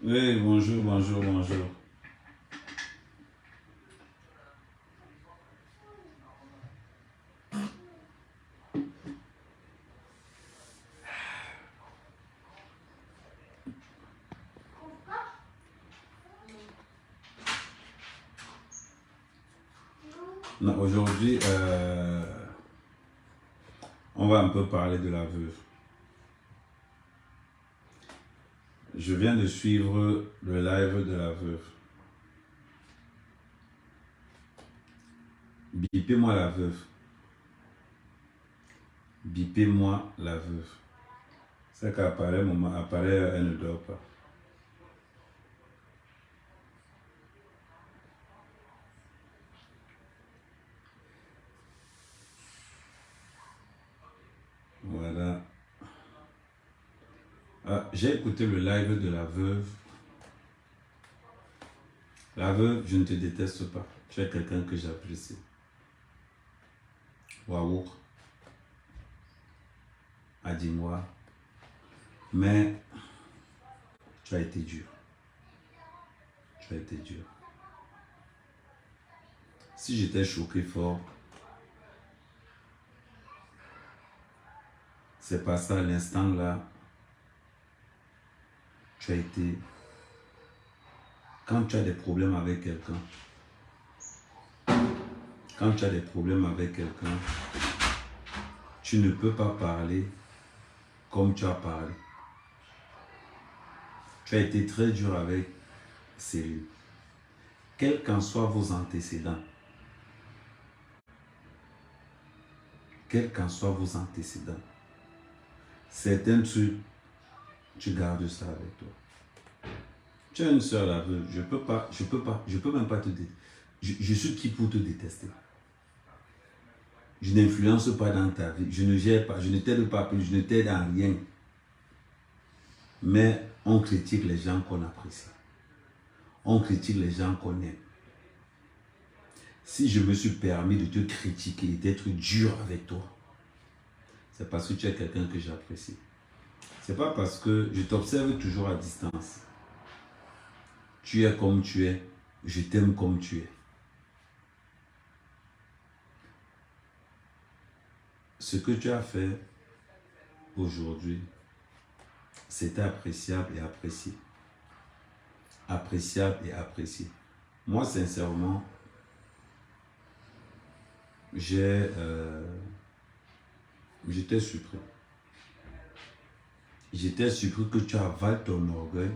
Oui, bonjour, bonjour, bonjour. Non, aujourd'hui, on va un peu parler de la veuve. Je viens de suivre le live de la veuve. Bipez-moi la veuve. Bipez-moi la veuve. C'est qu'apparaît, moment, apparaît, elle ne dort pas. Voilà. Ah, j'ai écouté le live de la veuve. La veuve, je ne te déteste pas. Tu es quelqu'un que j'apprécie. Waouh. Dis-moi. Mais tu as été dur. Tu as été dur. Si j'étais choqué fort, c'est pas ça, à l'instant là, tu as été. Quand tu as des problèmes avec quelqu'un, tu ne peux pas parler comme tu as parlé. Tu as été très dur avec Céline. Quels qu'en soient vos antécédents, certains trucs, tu gardes ça avec toi. Tu as une soeur là, je peux même pas te détester. Je suis qui pour te détester? Je n'influence pas dans ta vie, je ne gère pas, je ne t'aide pas, je ne t'aide en rien. Mais on critique les gens qu'on apprécie. On critique les gens qu'on aime. Si je me suis permis de te critiquer, d'être dur avec toi, c'est parce que tu es quelqu'un que j'apprécie. C'est pas parce que je t'observe toujours à distance. Tu es comme tu es, je t'aime comme tu es. Ce que tu as fait aujourd'hui, c'était appréciable et apprécié. Appréciable et apprécié. Moi, sincèrement, j'étais surpris. J'étais surpris que tu avales ton orgueil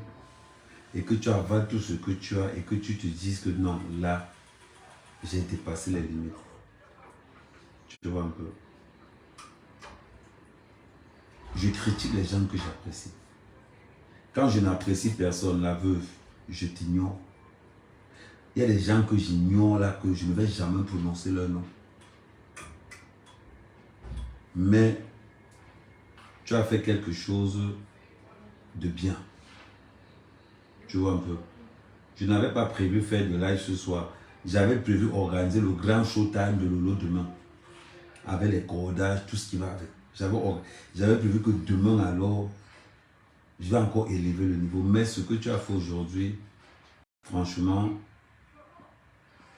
et que tu avales tout ce que tu as et que tu te dises que non, là, j'ai dépassé les limites. Tu vois un peu. Je critique les gens que j'apprécie. Quand je n'apprécie personne, la veuve, je t'ignore. Il y a des gens que j'ignore là, que je ne vais jamais prononcer leur nom. Mais tu as fait quelque chose de bien. Tu vois un peu. Je n'avais pas prévu faire de live ce soir. J'avais prévu organiser le grand showtime de Lolo demain. Avec les cordages, tout ce qui va avec. J'avais prévu que demain alors, je vais encore élever le niveau. Mais ce que tu as fait aujourd'hui, franchement,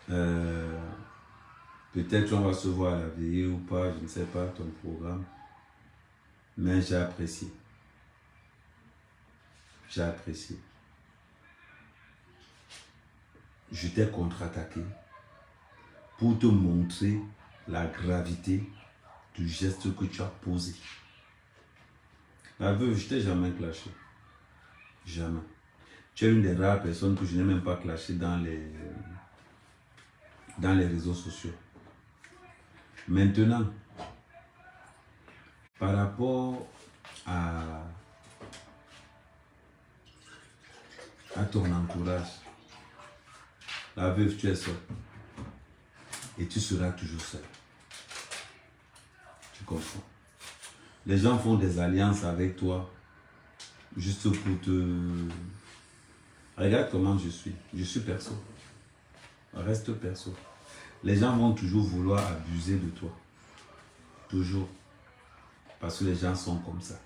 peut-être on va se voir à la veillée ou pas, je ne sais pas, ton programme. Mais j'ai apprécié. J'ai apprécié. Je t'ai contre-attaqué pour te montrer la gravité du geste que tu as posé. La veuve, je t'ai jamais clashé. Jamais. Tu es une des rares personnes que je n'ai même pas clashé dans les réseaux sociaux. Maintenant, par rapport à ton entourage, la veuve, tu es seule. Et tu seras toujours seule. Tu comprends? Les gens font des alliances avec toi juste pour te... Regarde comment je suis. Je suis perso. Reste perso. Les gens vont toujours vouloir abuser de toi. Toujours. Parce que les gens sont comme ça.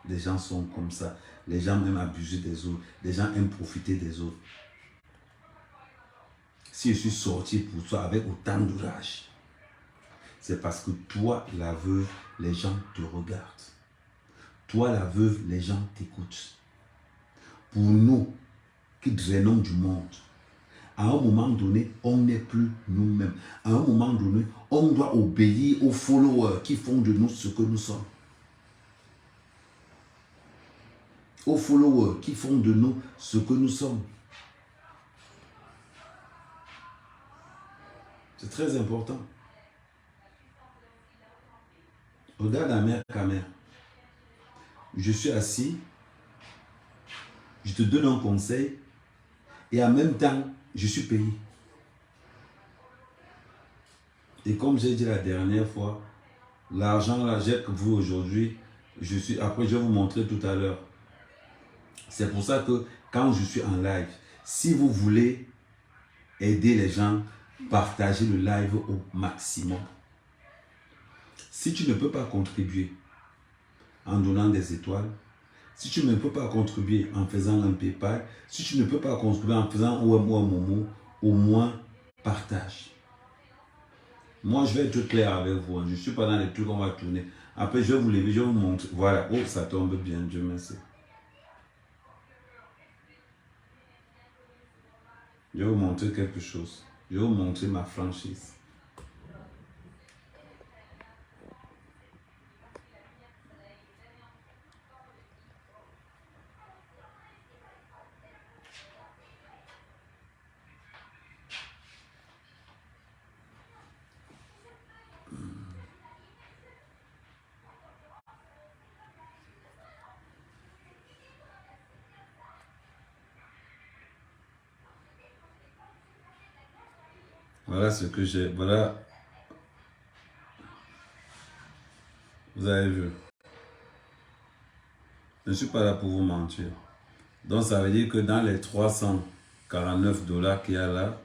Les gens sont comme ça. Les gens aiment abuser des autres. Les gens aiment profiter des autres. Si je suis sorti pour toi avec autant de rage, c'est parce que toi, la veuve, les gens te regardent. Toi, la veuve, les gens t'écoutent. Pour nous, qui drainons du monde, à un moment donné, on n'est plus nous-mêmes. À un moment donné, on doit obéir aux followers qui font de nous ce que nous sommes. Aux followers qui font de nous ce que nous sommes. C'est très important. Regarde la mère Camer. Je suis assis, je te donne un conseil et en même temps, je suis payé. Et comme j'ai dit la dernière fois, l'argent là, j'ai que vous aujourd'hui, après je vais vous montrer tout à l'heure. C'est pour ça que quand je suis en live, si vous voulez aider les gens, partagez le live au maximum. Si tu ne peux pas contribuer en donnant des étoiles, si tu ne peux pas contribuer en faisant un PayPal, si tu ne peux pas contribuer en faisant un Momo, au moins partage. Moi, je vais être clair avec vous. Je ne suis pas dans les trucs qu'on va tourner. Après, je vais vous lever, je vais vous montrer. Voilà. Oh, ça tombe bien. Dieu merci. Je vais vous montrer quelque chose. Je vais vous montrer ma franchise. Voilà ce que j'ai. Voilà. Vous avez vu. Je ne suis pas là pour vous mentir. Donc, ça veut dire que dans les 349 dollars qu'il y a là,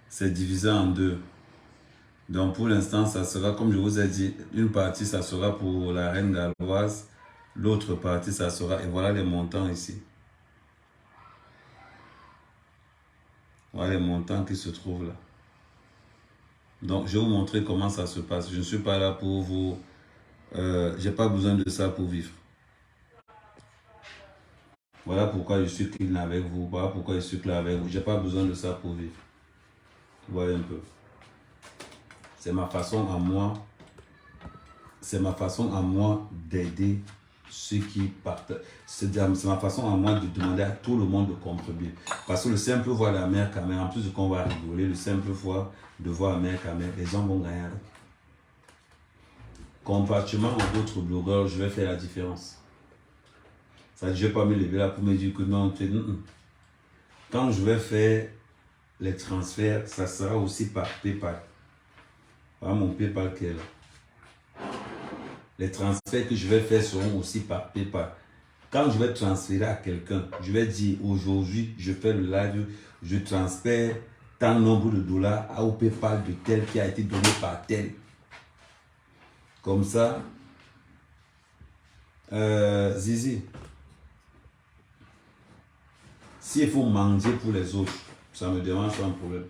c'est divisé en deux. Donc, pour l'instant, ça sera, comme je vous ai dit, une partie, ça sera pour la reine galloise. L'autre partie, ça sera, et voilà les montants ici. Voilà les montants qui se trouvent là. Donc, je vais vous montrer comment ça se passe. Je ne suis pas là pour vous... j'ai pas besoin de ça pour vivre. Voilà pourquoi je suis clean avec vous. Voilà pourquoi je suis clair avec vous. J'ai pas besoin de ça pour vivre. Vous voyez un peu. C'est ma façon à moi. C'est ma façon à moi d'aider ceux qui partent. C'est ma façon à moi de demander à tout le monde de contribuer. Parce que le simple voir la mère Camer, en plus de qu'on va rigoler, le simple fois de voir la mère Camer, les gens vont gagner. Comparativement à d'autres blogueurs, je vais faire la différence. Ça, je ne vais pas me lever là pour me dire que non, quand je vais faire les transferts, ça sera aussi par PayPal. Voilà mon PayPal qui est là. Les transferts que je vais faire seront aussi par PayPal. Quand je vais transférer à quelqu'un, je vais dire aujourd'hui, je fais le live, je transfère tant nombre de dollars au PayPal de tel qui a été donné par tel. Comme ça, Zizi, s'il faut manger pour les autres, ça me dérange pas un problème.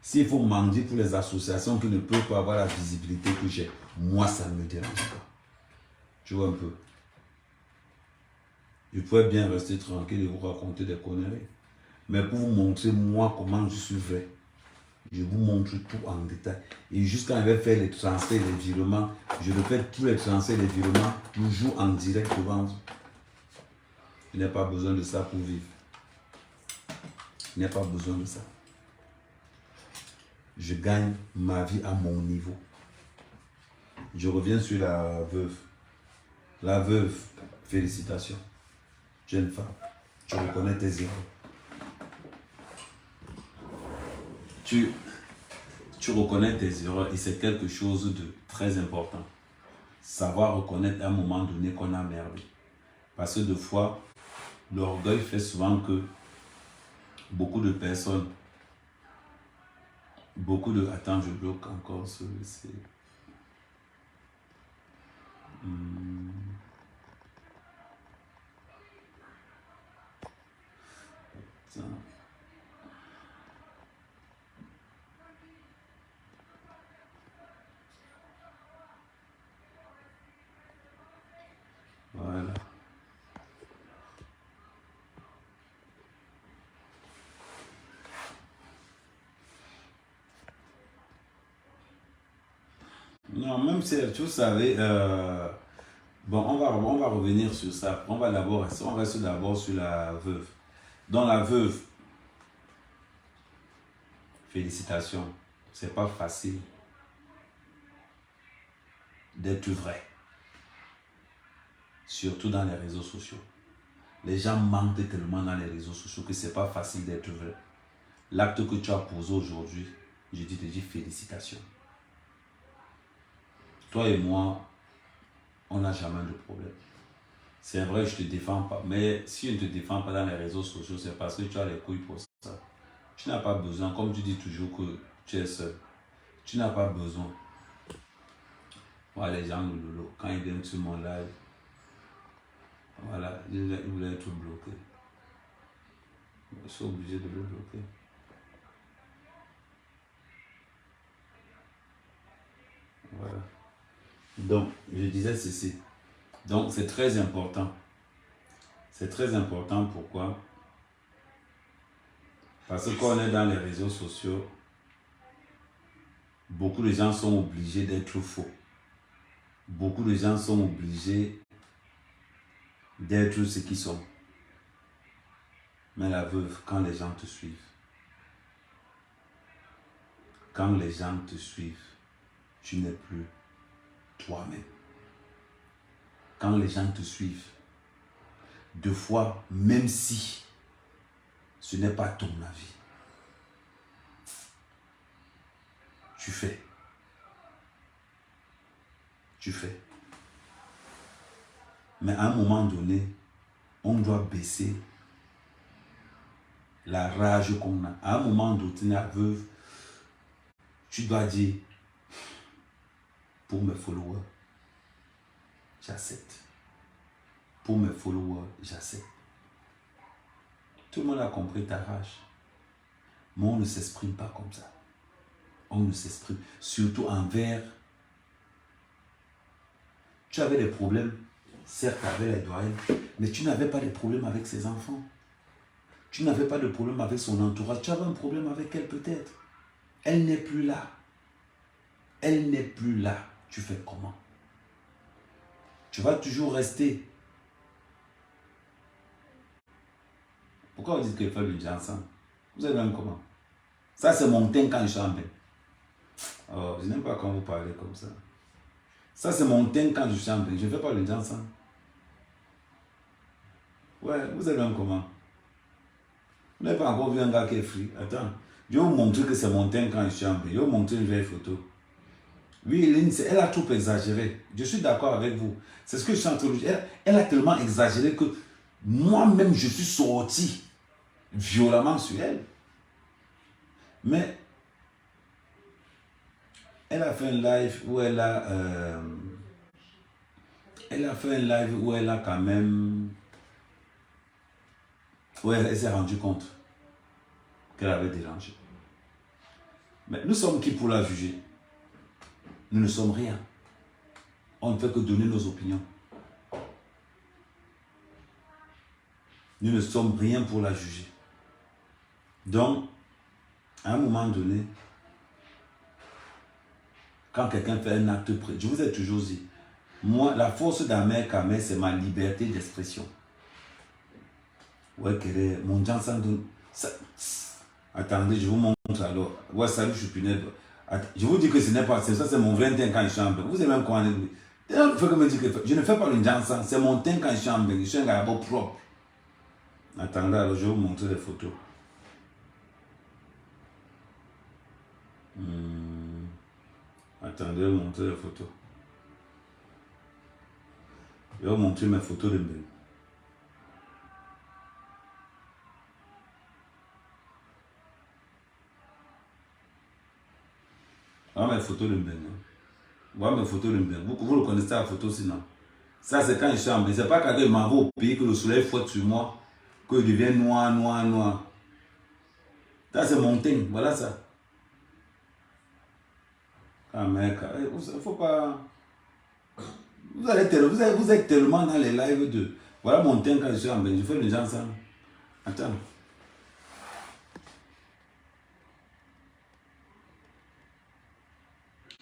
S'il faut manger pour les associations qui ne peuvent pas avoir la visibilité que j'ai, moi ça ne me dérange pas. Tu vois un peu. Je pourrais bien rester tranquille et vous raconter des conneries. Mais pour vous montrer moi comment je suis vrai, je vous montre tout en détail. Et jusqu'à quand je vais faire les transferts et les virements, je le fais tous les transferts et les virements, toujours en direct devant vous. Je n'ai pas besoin de ça pour vivre. Je n'ai pas besoin de ça. Je gagne ma vie à mon niveau. Je reviens sur la veuve. La veuve, félicitations. Jeune femme, tu reconnais tes erreurs. Tu reconnais tes erreurs et c'est quelque chose de très important. Savoir reconnaître à un moment donné qu'on a merdé. Parce que des fois, l'orgueil fait souvent que beaucoup de personnes, Attends, je bloque encore celui-ci. Ça. Voilà. Non, même si vous savez, bon, on va revenir sur ça. On reste d'abord sur la veuve. Dans la veuve, félicitations, c'est pas facile d'être vrai, surtout dans les réseaux sociaux. Les gens mentent tellement dans les réseaux sociaux que c'est pas facile d'être vrai. L'acte que tu as posé aujourd'hui, je te dis félicitations. Toi et moi, on n'a jamais de problème. C'est vrai, je ne te défends pas. Mais si je ne te défends pas dans les réseaux sociaux, c'est parce que tu as les couilles pour ça. Tu n'as pas besoin, comme tu dis toujours que tu es seul. Tu n'as pas besoin. Voilà, les gens, quand ils viennent sur mon live, voilà, ils voulaient tout bloquer. Je suis obligé de le bloquer. Voilà. Donc, je disais ceci. Donc, c'est très important. C'est très important. Pourquoi? Parce que quand on est dans les réseaux sociaux, beaucoup de gens sont obligés d'être faux. Beaucoup de gens sont obligés d'être ce qu'ils sont. Mais la veuve, quand les gens te suivent, tu n'es plus toi-même. Quand les gens te suivent, deux fois, même si ce n'est pas ton avis, tu fais. Mais à un moment donné, on doit baisser la rage qu'on a. À un moment donné, la veuve, tu dois dire, pour mes followers, j'accepte. Pour mes followers, j'accepte. Tout le monde a compris ta rage. Mais on ne s'exprime pas comme ça. On ne s'exprime. Surtout envers. Tu avais des problèmes, certes avec les doyens, mais tu n'avais pas de problème avec ses enfants. Tu n'avais pas de problème avec son entourage. Tu avais un problème avec elle peut-être. Elle n'est plus là. Elle n'est plus là. Tu fais comment? Tu vas toujours rester. Pourquoi vous dites que fait le dit ensemble? Vous avez même comment? Ça, c'est mon teint quand je suis en bain. Oh, je n'aime pas quand vous parlez comme ça. Ça, c'est mon teint quand je suis en bain. Je ne fais pas le dit ensemble. Ouais, vous avez même comment? Vous n'avez pas encore vu un gars qui est free. Attends, je vais vous montrer que c'est mon teint quand je suis en bain. Je vais vous montrer une vieille photo. Oui, elle a trop exagéré. Je suis d'accord avec vous. C'est ce que je suis en train de dire. Elle a tellement exagéré que moi-même, je suis sorti violemment sur elle. Mais elle a fait un live où elle a quand même, où elle s'est rendue compte qu'elle avait dérangé. Mais nous sommes qui pour la juger? Nous ne sommes rien. On ne fait que donner nos opinions. Nous ne sommes rien pour la juger. Donc, à un moment donné, quand quelqu'un fait un acte près, je vous ai toujours dit, moi, la force d'Amer Kamel, c'est ma liberté d'expression. Ouais, mon Jansan, attendez, je vous montre alors. Ouais, salut, je suis punaise. Je vous dis que ce n'est pas ça, c'est mon vrai teint quand je suis en bain. Vous savez même quoi? Je ne fais pas le Jansan, c'est mon teint quand je suis en bain. Je suis un gars propre. Attendez, alors je vais vous montrer les photos. Attendez, je vais vous montrer les photos. Je vais vous montrer mes photos de bain. Voilà mes photos de bain. Voilà mes photos de bain. Vous le connaissez la photo sinon. Ça c'est quand je suis en bain. C'est pas quand je m'en vais au pays que le soleil fouette sur moi, que je deviens noir. Ça, c'est mon thing. Voilà ça. Ah, mec, il faut pas... Vous êtes tellement dans les lives de... Voilà mon thing quand je suis en Belgique. Je fais les gens ça. Attends.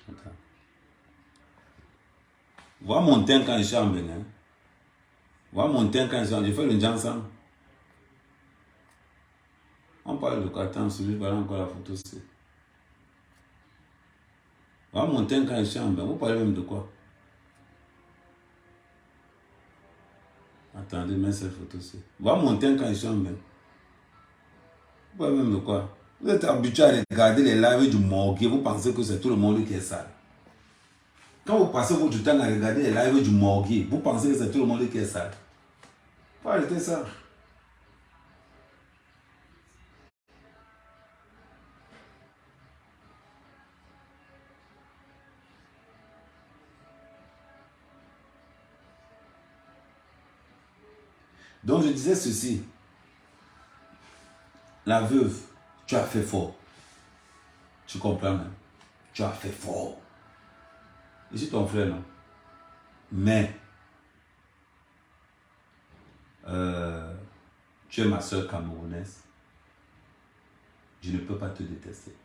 Attends. Voilà mon thing quand je suis en Bénin. Voilà mon thing quand je suis en... Je fais le gens ça. On parle de quoi? Attends, celui voilà encore la photo. Voilà mon thing quand je suis en Bénin. Vous parlez même de quoi? Attendez, mets cette photo-ci. Voilà mon thing quand je suis en Bénin. Vous parlez même de quoi? Vous êtes habitué à regarder les lives du morgue. Vous pensez que c'est tout le monde qui est sale. Quand vous passez votre temps à regarder les lives du morgue, vous pensez que c'est tout le monde qui est sale. Faut arrêter ça. Donc je disais ceci. La veuve, tu as fait fort. Tu comprends même? Tu as fait fort. Je suis ton frère, non? Mais, tu es ma soeur camerounaise. Je ne peux pas te détester.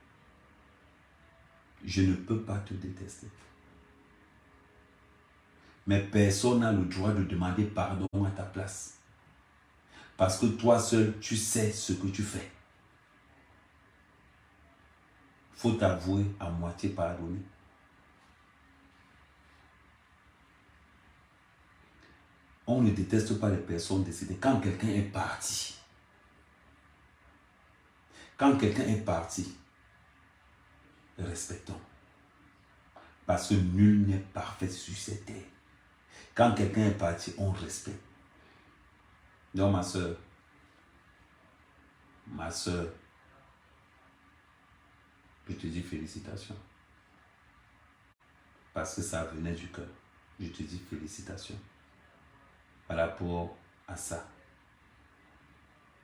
Je ne peux pas te détester. Mais personne n'a le droit de demander pardon à ta place. Parce que toi seul, tu sais ce que tu fais. Faut t'avouer à moitié pardonner. On ne déteste pas les personnes décédées. Quand quelqu'un est parti, respectons. Parce que nul n'est parfait sur cette terre. Quand quelqu'un est parti, on respecte. Donc ma soeur, je te dis félicitations. Parce que ça venait du cœur. Je te dis félicitations. Par rapport à ça.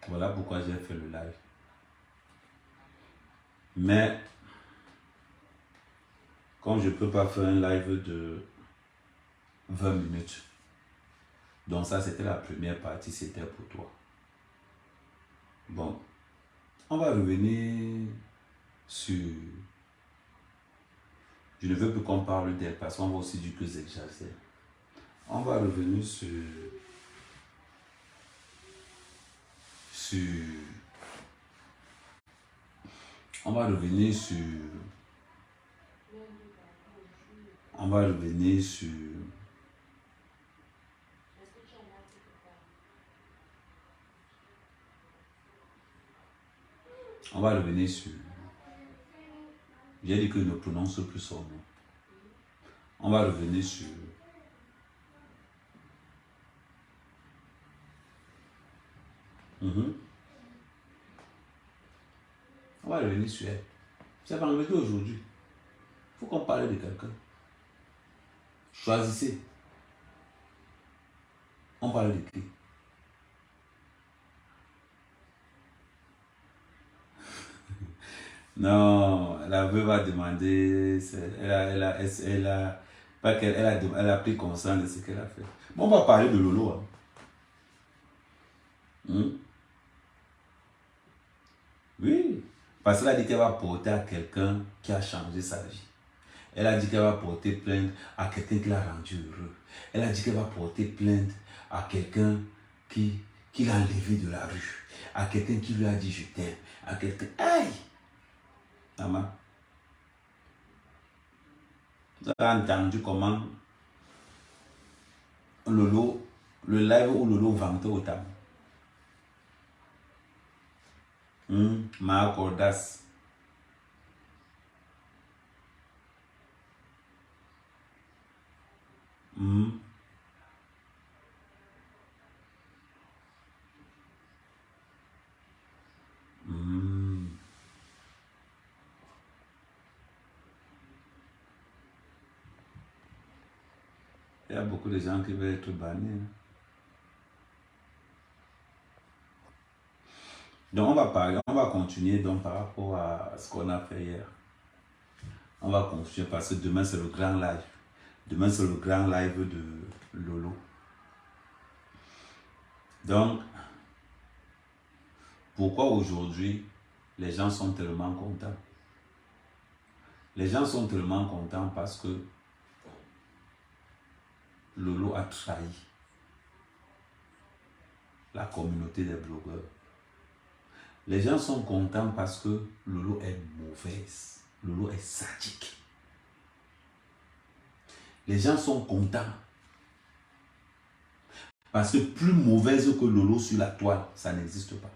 Voilà pourquoi j'ai fait le live. Mais, comme je ne peux pas faire un live de 20 minutes, donc ça c'était la première partie, c'était pour toi. Bon, on va revenir sur... Je ne veux plus qu'on parle d'elle parce qu'on va aussi dire que j'exagère. On va revenir sur... On va revenir sur... On va revenir sur... On va revenir sur... J'ai dit que ne prononce plus son nom. On va revenir sur... On va revenir sur elle. C'est vendredi aujourd'hui. Il faut qu'on parle de quelqu'un. Choisissez. On parle de qui? Non, la veuve va demander, elle a pris conscience de ce qu'elle a fait. Bon, on va parler de Lolo. Hein. Oui, parce qu'elle a dit qu'elle va porter à quelqu'un qui a changé sa vie. Elle a dit qu'elle va porter plainte à quelqu'un qui l'a rendu heureux. Elle a dit qu'elle va porter plainte à quelqu'un qui l'a enlevé de la rue. À quelqu'un qui lui a dit je t'aime. À quelqu'un... Aïe! Maman, vous avez entendu comment Lolo, le live où Lolo vantait au table. Ma cordasse. Il y a beaucoup de gens qui veulent être bannis. Donc on va parler, on va continuer donc par rapport à ce qu'on a fait hier. On va continuer parce que demain c'est le grand live. Demain c'est le grand live de Lolo. Donc, pourquoi aujourd'hui les gens sont tellement contents? Les gens sont tellement contents parce que Lolo a trahi la communauté des blogueurs. Les gens sont contents parce que Lolo est mauvaise. Lolo est sadique. Les gens sont contents parce que plus mauvaise que Lolo sur la toile, ça n'existe pas.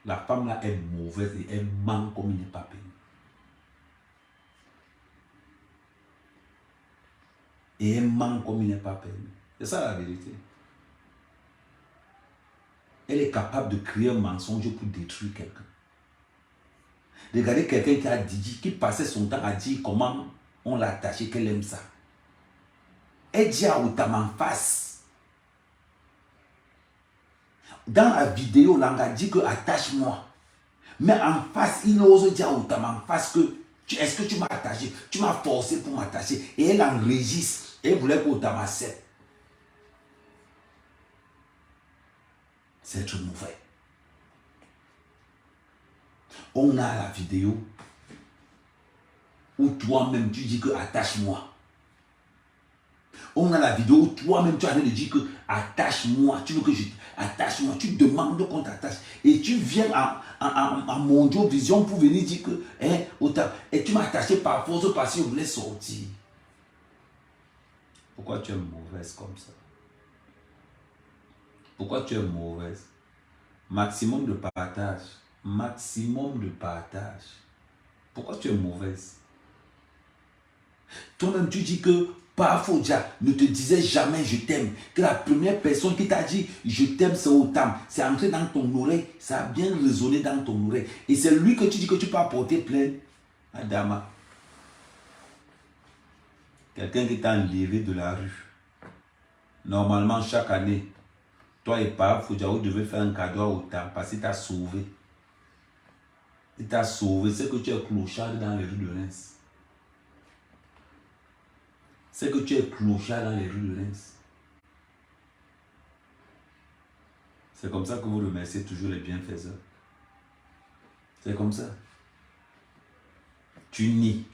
La femme là est mauvaise et elle ment comme il n'est pas payé. Et elle ment comme il n'est pas payé. C'est ça la vérité. Elle est capable de créer un mensonge pour détruire quelqu'un. Regardez quelqu'un qui a dit, qui passait son temps à dire comment on l'a attaché, qu'elle aime ça. Elle dit à Outam en face. Dans la vidéo, on a dit que attache-moi. Mais en face, il ose dire à Outam en face que est-ce que tu m'as attaché? Tu m'as forcé pour m'attacher. Et elle enregistre. Et elle voulait que Outam accepte. C'est être mauvais. On a la vidéo où toi-même tu dis que attache-moi. On a la vidéo où toi-même tu as envie de dire que attache-moi. Tu veux que je attache-moi. Tu demandes qu'on t'attache. Et tu viens à Mondio Vision pour venir dire que et tu m'as attaché par force parce que je voulais sortir. Pourquoi tu es mauvaise comme ça? Pourquoi tu es mauvaise? Maximum de partage. Maximum de partage. Pourquoi tu es mauvaise? Toi-même, tu dis que Parafodia ne te disait jamais je t'aime. Que la première personne qui t'a dit je t'aime, c'est Outam. C'est entré dans ton oreille. Ça a bien résonné dans ton oreille. Et c'est lui que tu dis que tu peux apporter plainte à Dama. Quelqu'un qui t'a enlevé de la rue. Normalement, chaque année, toi et Parafodia, vous devez faire un cadeau à Outam parce qu'il t'a sauvé. Il t'a sauvé. C'est que tu es clochard dans les rues de Reims. C'est que tu es clochard dans les rues de Reims. C'est comme ça que vous remerciez toujours les bienfaiseurs. C'est comme ça. Tu nies.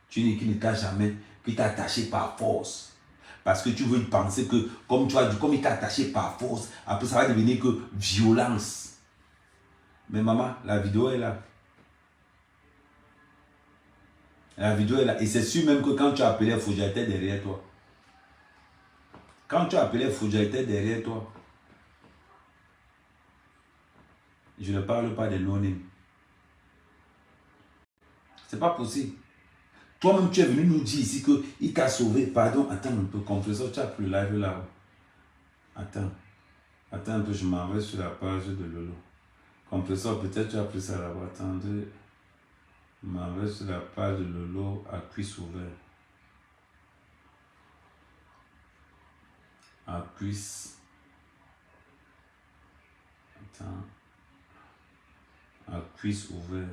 Tu nies qu'il ne t'a jamais, qu'il t'a attaché par force. Parce que tu veux penser que, comme tu as dit, comme il t'a attaché par force, après ça va devenir que violence. Mais maman, la vidéo est là. La vidéo est là. Et c'est sûr même que quand tu as appelé Fouja, était derrière toi. Quand tu as appelé Fouja, était derrière toi. Je ne parle pas des non-names. C'est pas possible. Toi-même, tu es venu nous dire ici qu'il t'a sauvé. Pardon, attends un peu. Compresseur, tu as pris le live là. Attends. Attends un peu, je m'en vais sur la page de Lolo. Compresseur, peut-être tu as pris ça là-bas. Attendez. Je m'en vais sur la page de Lolo à cuisse ouvert. À cuisse. Attends. À cuisse ouvert.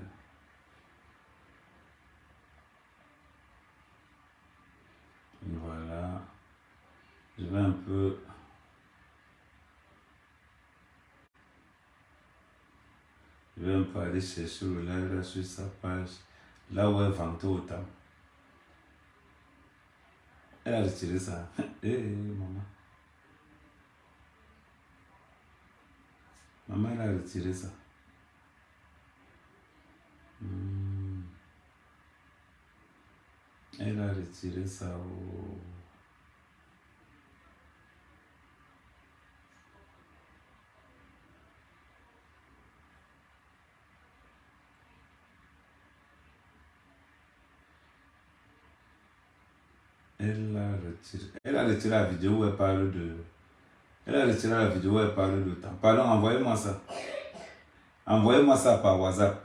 Voilà. Je vais un peu. Je vais un peu aller chercher le live là sur sa page. Là où elle vantait autant. Elle a retiré ça. Maman. Maman, elle a retiré ça. Elle a retiré ça. Oh. Elle a retiré la vidéo où elle parle de. Elle a retiré la vidéo où elle parle de temps. Pardon, envoyez-moi ça. Envoyez-moi ça par WhatsApp.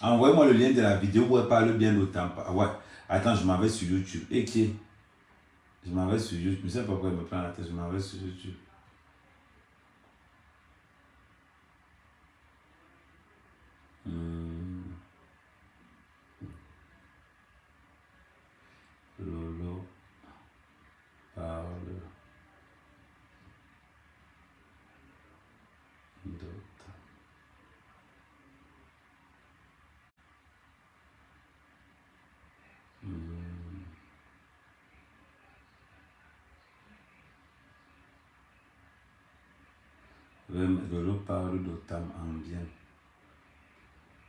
Envoyez-moi le lien de la vidéo où elle parle bien de temps. Ouais. Attends, je m'en vais sur YouTube. Et qui est? Je m'en vais sur YouTube. Je ne sais pas pourquoi elle me prend la tête. Je m'en vais sur YouTube. Dotam. Lolo parle d'Otam en bien.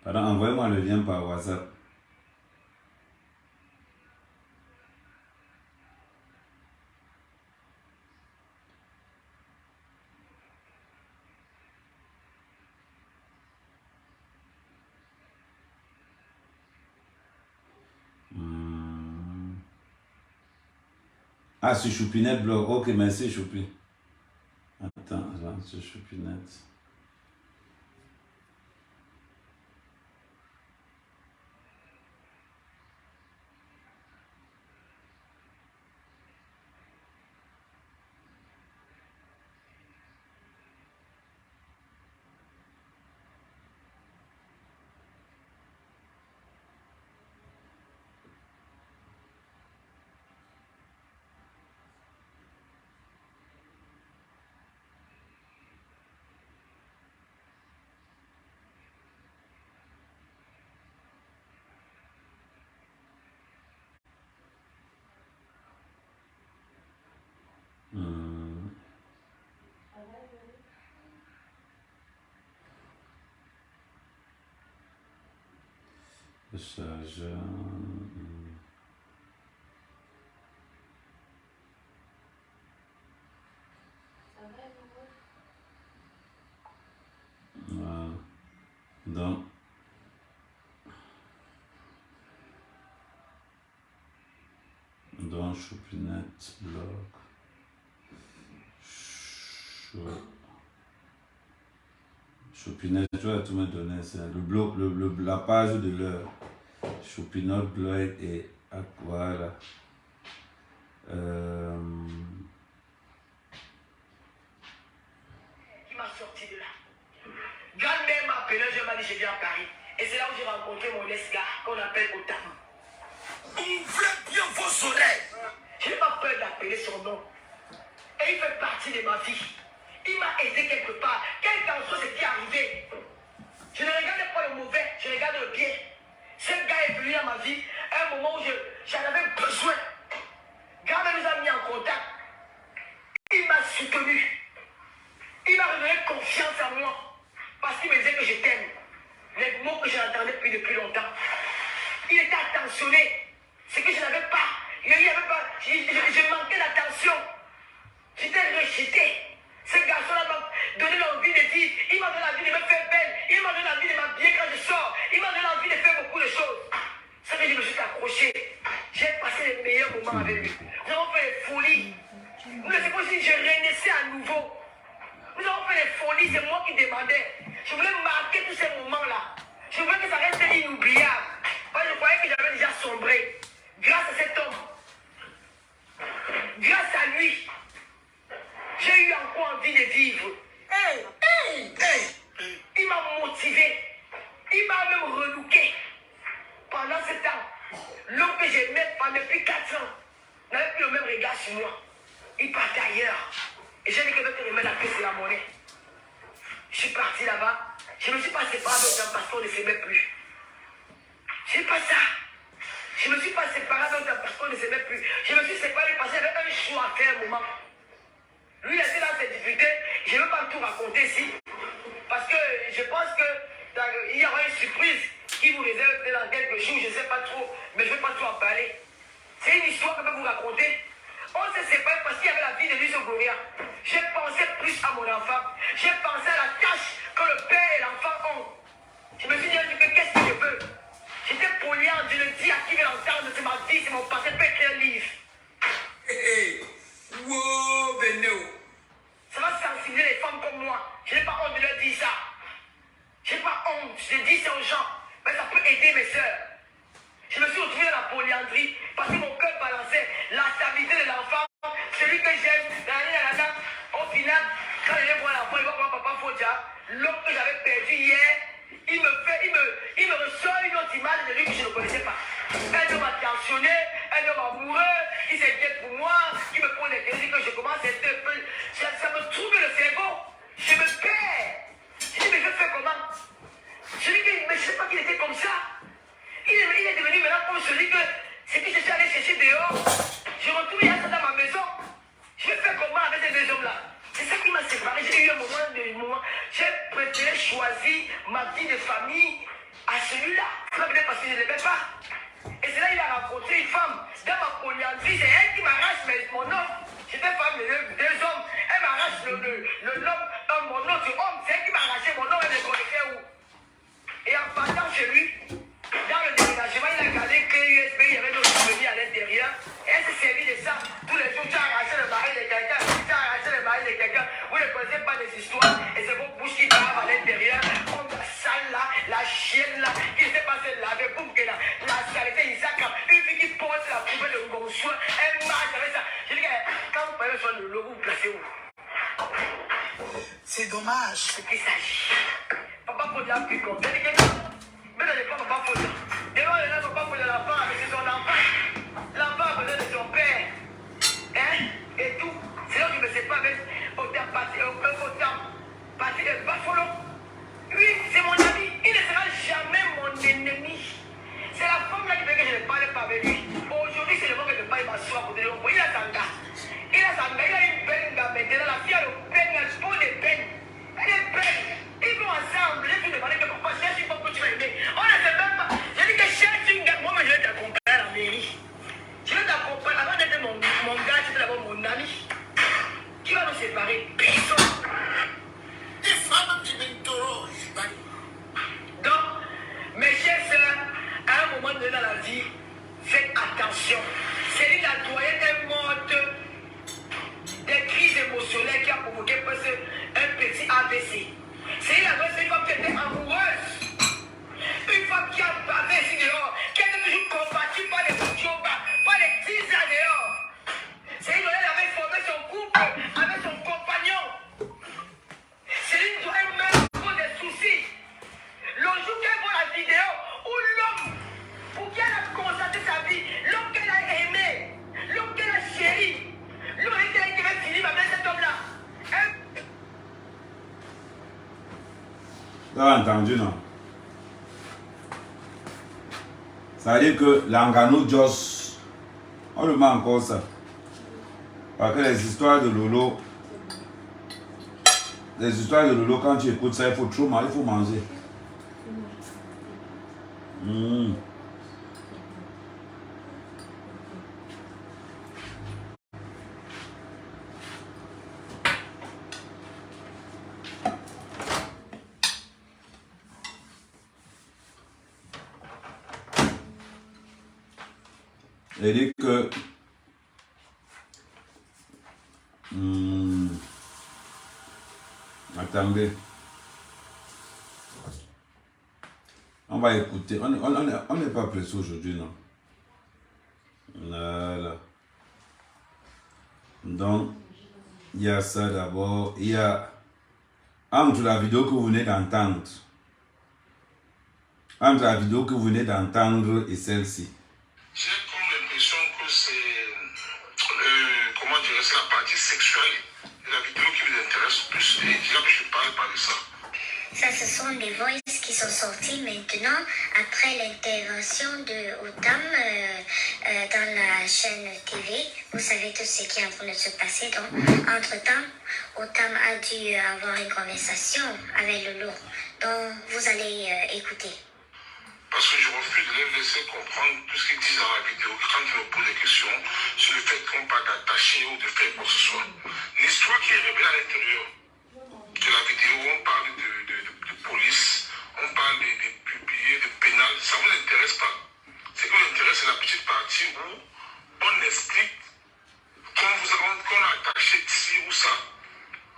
Pardon, envoyez-moi le lien par WhatsApp. Ah, sur Choupinet blog. Ok, merci Choupi. Attends, là, sur Choupinet. Le chargeur. Voilà. Dans Choupinet blog. Choupinet, tu vas tout me donner. C'est le blog, la page de l'heure. Choupinet blog et voilà. Qui m'a sorti de là. Grand-mère m'a appelé, je m'a dit je viens à Paris. Et c'est là où j'ai rencontré mon ex-gars qu'on appelle Otam. Ouvrez bien vos oreilles. Je n'ai pas peur d'appeler son nom. Et il fait partie de ma vie. Il m'a aidé quelque part. Quel chose s'était arrivé. Je ne regardais pas le mauvais, je regarde le bien. Ce gars est venu dans ma vie à un moment où j'en avais besoin. Grand-mère nous a mis en contact. Il m'a soutenu. Il m'a redonné confiance en moi. Parce qu'il me disait que je t'aime. Les mots que je n'entendais plus depuis longtemps. Il était attentionné. Ce que je n'avais pas. Je manquais d'attention. J'étais rejeté. Ce garçon-là m'a donné l'envie de dire. Il m'a donné l'envie de me faire belle. Il m'a donné l'envie de m'habiller quand je sors. Il m'a donné l'envie de faire beaucoup de choses. C'est que je me suis accroché. J'ai passé les meilleurs moments avec lui. Nous avons fait des folies. C'est comme si je renaissais à nouveau. Nous avons fait des folies, c'est moi qui demandais. Je voulais marquer tous ces moments-là. Je voulais que ça reste inoubliable. Parce que je croyais que j'avais déjà sombré. Grâce à cet homme, grâce à lui, j'ai eu encore envie de vivre. Il m'a motivé. Il m'a même relooké. Pendant ce temps, l'homme que j'aimais pendant depuis 4 ans n'avait plus le même regard sur moi. Il partait ailleurs. Et j'ai dit que l'autre remet la paix sur la monnaie. Je suis parti là-bas. Je ne me suis pas séparé d'autant parce qu'on ne s'aimait plus. C'est pas ça. Je ne me suis pas séparé d'autant parce qu'on ne s'aimait plus. Je me suis séparé parce qu'il y avait un choix à faire un moment. Lui, il était dans ses difficultés. Je ne veux pas tout raconter ici. Parce que je pense qu'il y aura une surprise qui vous réserve dans quelques jours. Je ne sais pas trop. Mais je ne veux pas tout en parler. C'est une histoire que je peux vous raconter. On s'est séparés parce qu'il y avait la vie de Luis Gloria. J'ai pensé plus à mon enfant. J'ai pensé à la tâche que le père et l'enfant ont. Je me suis dit que qu'est-ce que je veux. J'étais polyandre, je le dis à qui veut l'entendre, c'est ma vie, c'est mon passé, je peux écrire un livre. Wow, Benno. Ça va sensibiliser les femmes comme moi. Je n'ai pas honte de leur dire ça. Je n'ai pas honte, je dis ça aux gens. Mais ça peut aider mes soeurs. Je me suis retrouvé dans la polyandrie parce que mon cœur balançait la stabilité de l'enfant, celui que j'aime, au final, quand je vais voir l'enfant, il va voir papa Fodja, l'homme que j'avais perdu hier, il me ressort une autre image de lui que je ne connaissais pas. Un homme attentionné, un homme amoureux, qui s'inquiète pour moi, qui me pose des questions que je commence à être un peu. Ça me trouble le cerveau. Je me perds. choisi ma vie de famille à celui-là. Peut-être parce que je ne l'aimais pas. Et c'est là qu'il a rencontré une femme. Dans ma polyandrie, c'est elle qui m'arrache mon homme. J'étais femme de deux hommes. Elle m'arrache mon autre homme. C'est elle qui m'a arraché mon homme. Elle me connaissait où? Et en partant chez lui, dans le déménagement, il a gardé clé USB. Il y avait d'autres souvenirs à l'intérieur. Et elle s'est servie de ça. Tous les jours, tu as arraché le mari de quelqu'un. Tu as arraché le mari de quelqu'un. Vous ne connaissez pas les histoires. Et c'est vos bouches qui bavent à l'intérieur. Comme la salle là, la chienne là, qui ne sait pas se laver. Boum, que la saleté, Isaac, une fille qui porte la poubelle de bonsoir. Elle marche avec ça. Je dis que quand vous prenez soin de l'eau, vous vous placez où? C'est dommage. C'est qui s'agit. Papa faut dire plus comme. Mais dans les pas papa faut dire. Devant les gens, papa faut dire l'enfant, mais c'est son enfant. L'enfant a besoin de son père. Hein? Et tout. C'est là que je me sépare avec autant passer de Buffalo. Oui, c'est mon ami. Il ne sera jamais mon ennemi. C'est la femme là qui fait que je ne parle pas avec lui. Aujourd'hui, c'est le moment que je parle m'asseoir à côté de lui. Il a son gars. Il a une belle gars maintenant. La fille a le peigne, elle se pose des peignes. Elle est belle. Ils vont ensemble. J'ai tout demandé que pourquoi cherche une femme que tu vas aimer. On ne sait même pas. J'ai dit que cherche une gars. Moi, je vais t'accompagner à la mairie. Je vais t'accompagner. Avant d'être mon gars, tu es d'abord mon ami. Qui va nous séparer? Personne. Des femmes qui m'interrogent. Donc, mes chers sœurs, à un moment donné dans la vie, faites attention. Céline la doyenne est morte des crises émotionnelles qui a provoqué un petit AVC. Céline la doyenne, c'est une femme qui était amoureuse. Une femme qui a bavé ici dehors, qui était toujours combattue par les bouchobas, par les petits à dehors. Céline doyenne avait formé son couple avec son compagnon. Céline doyenne même pose des soucis. Le jour qu'elle voit la vidéo où l'homme, pour qu'elle a constaté sa vie, l'homme qu'elle a aimé, l'homme qu'elle a chéri, l'homme qui va finir avec cet homme-là. Tu as entendu, non? Ça veut dire que l'Angano Joss, on le met encore ça. Parce que les histoires de Lolo, quand tu écoutes ça, il faut trop manger, il faut manger. Il dit que attendez, on va écouter. On n'est pas pressé aujourd'hui, non? Voilà. Donc, il y a ça d'abord. Il y a entre la vidéo que vous venez d'entendre, et celle-ci. J'ai comme l'impression que c'est, comment dirais-je, c'est la partie sexuelle de la vidéo qui vous intéresse le plus. Et déjà que je parle pas de ça. Ça, ce sont des voices qui sont sorties maintenant après l'intervention de Otam dans la chaîne TV. Vous savez tout ce qui est en train de se passer. Donc, entre-temps, Otam a dû avoir une conversation avec Lolo. Donc, vous allez écouter. Parce que je refuse de les laisser comprendre tout ce qu'ils disent dans la vidéo. Quand ils me posent des questions sur le fait qu'on parle d'attacher ou de faire quoi que ce soit. L'histoire qui est révélée à l'intérieur de la vidéo, on parle de police, on parle de publier, de pénal, ça ne vous intéresse pas. Ce qui vous intéresse, c'est la petite partie où on explique qu'on a attaché ici ou ça.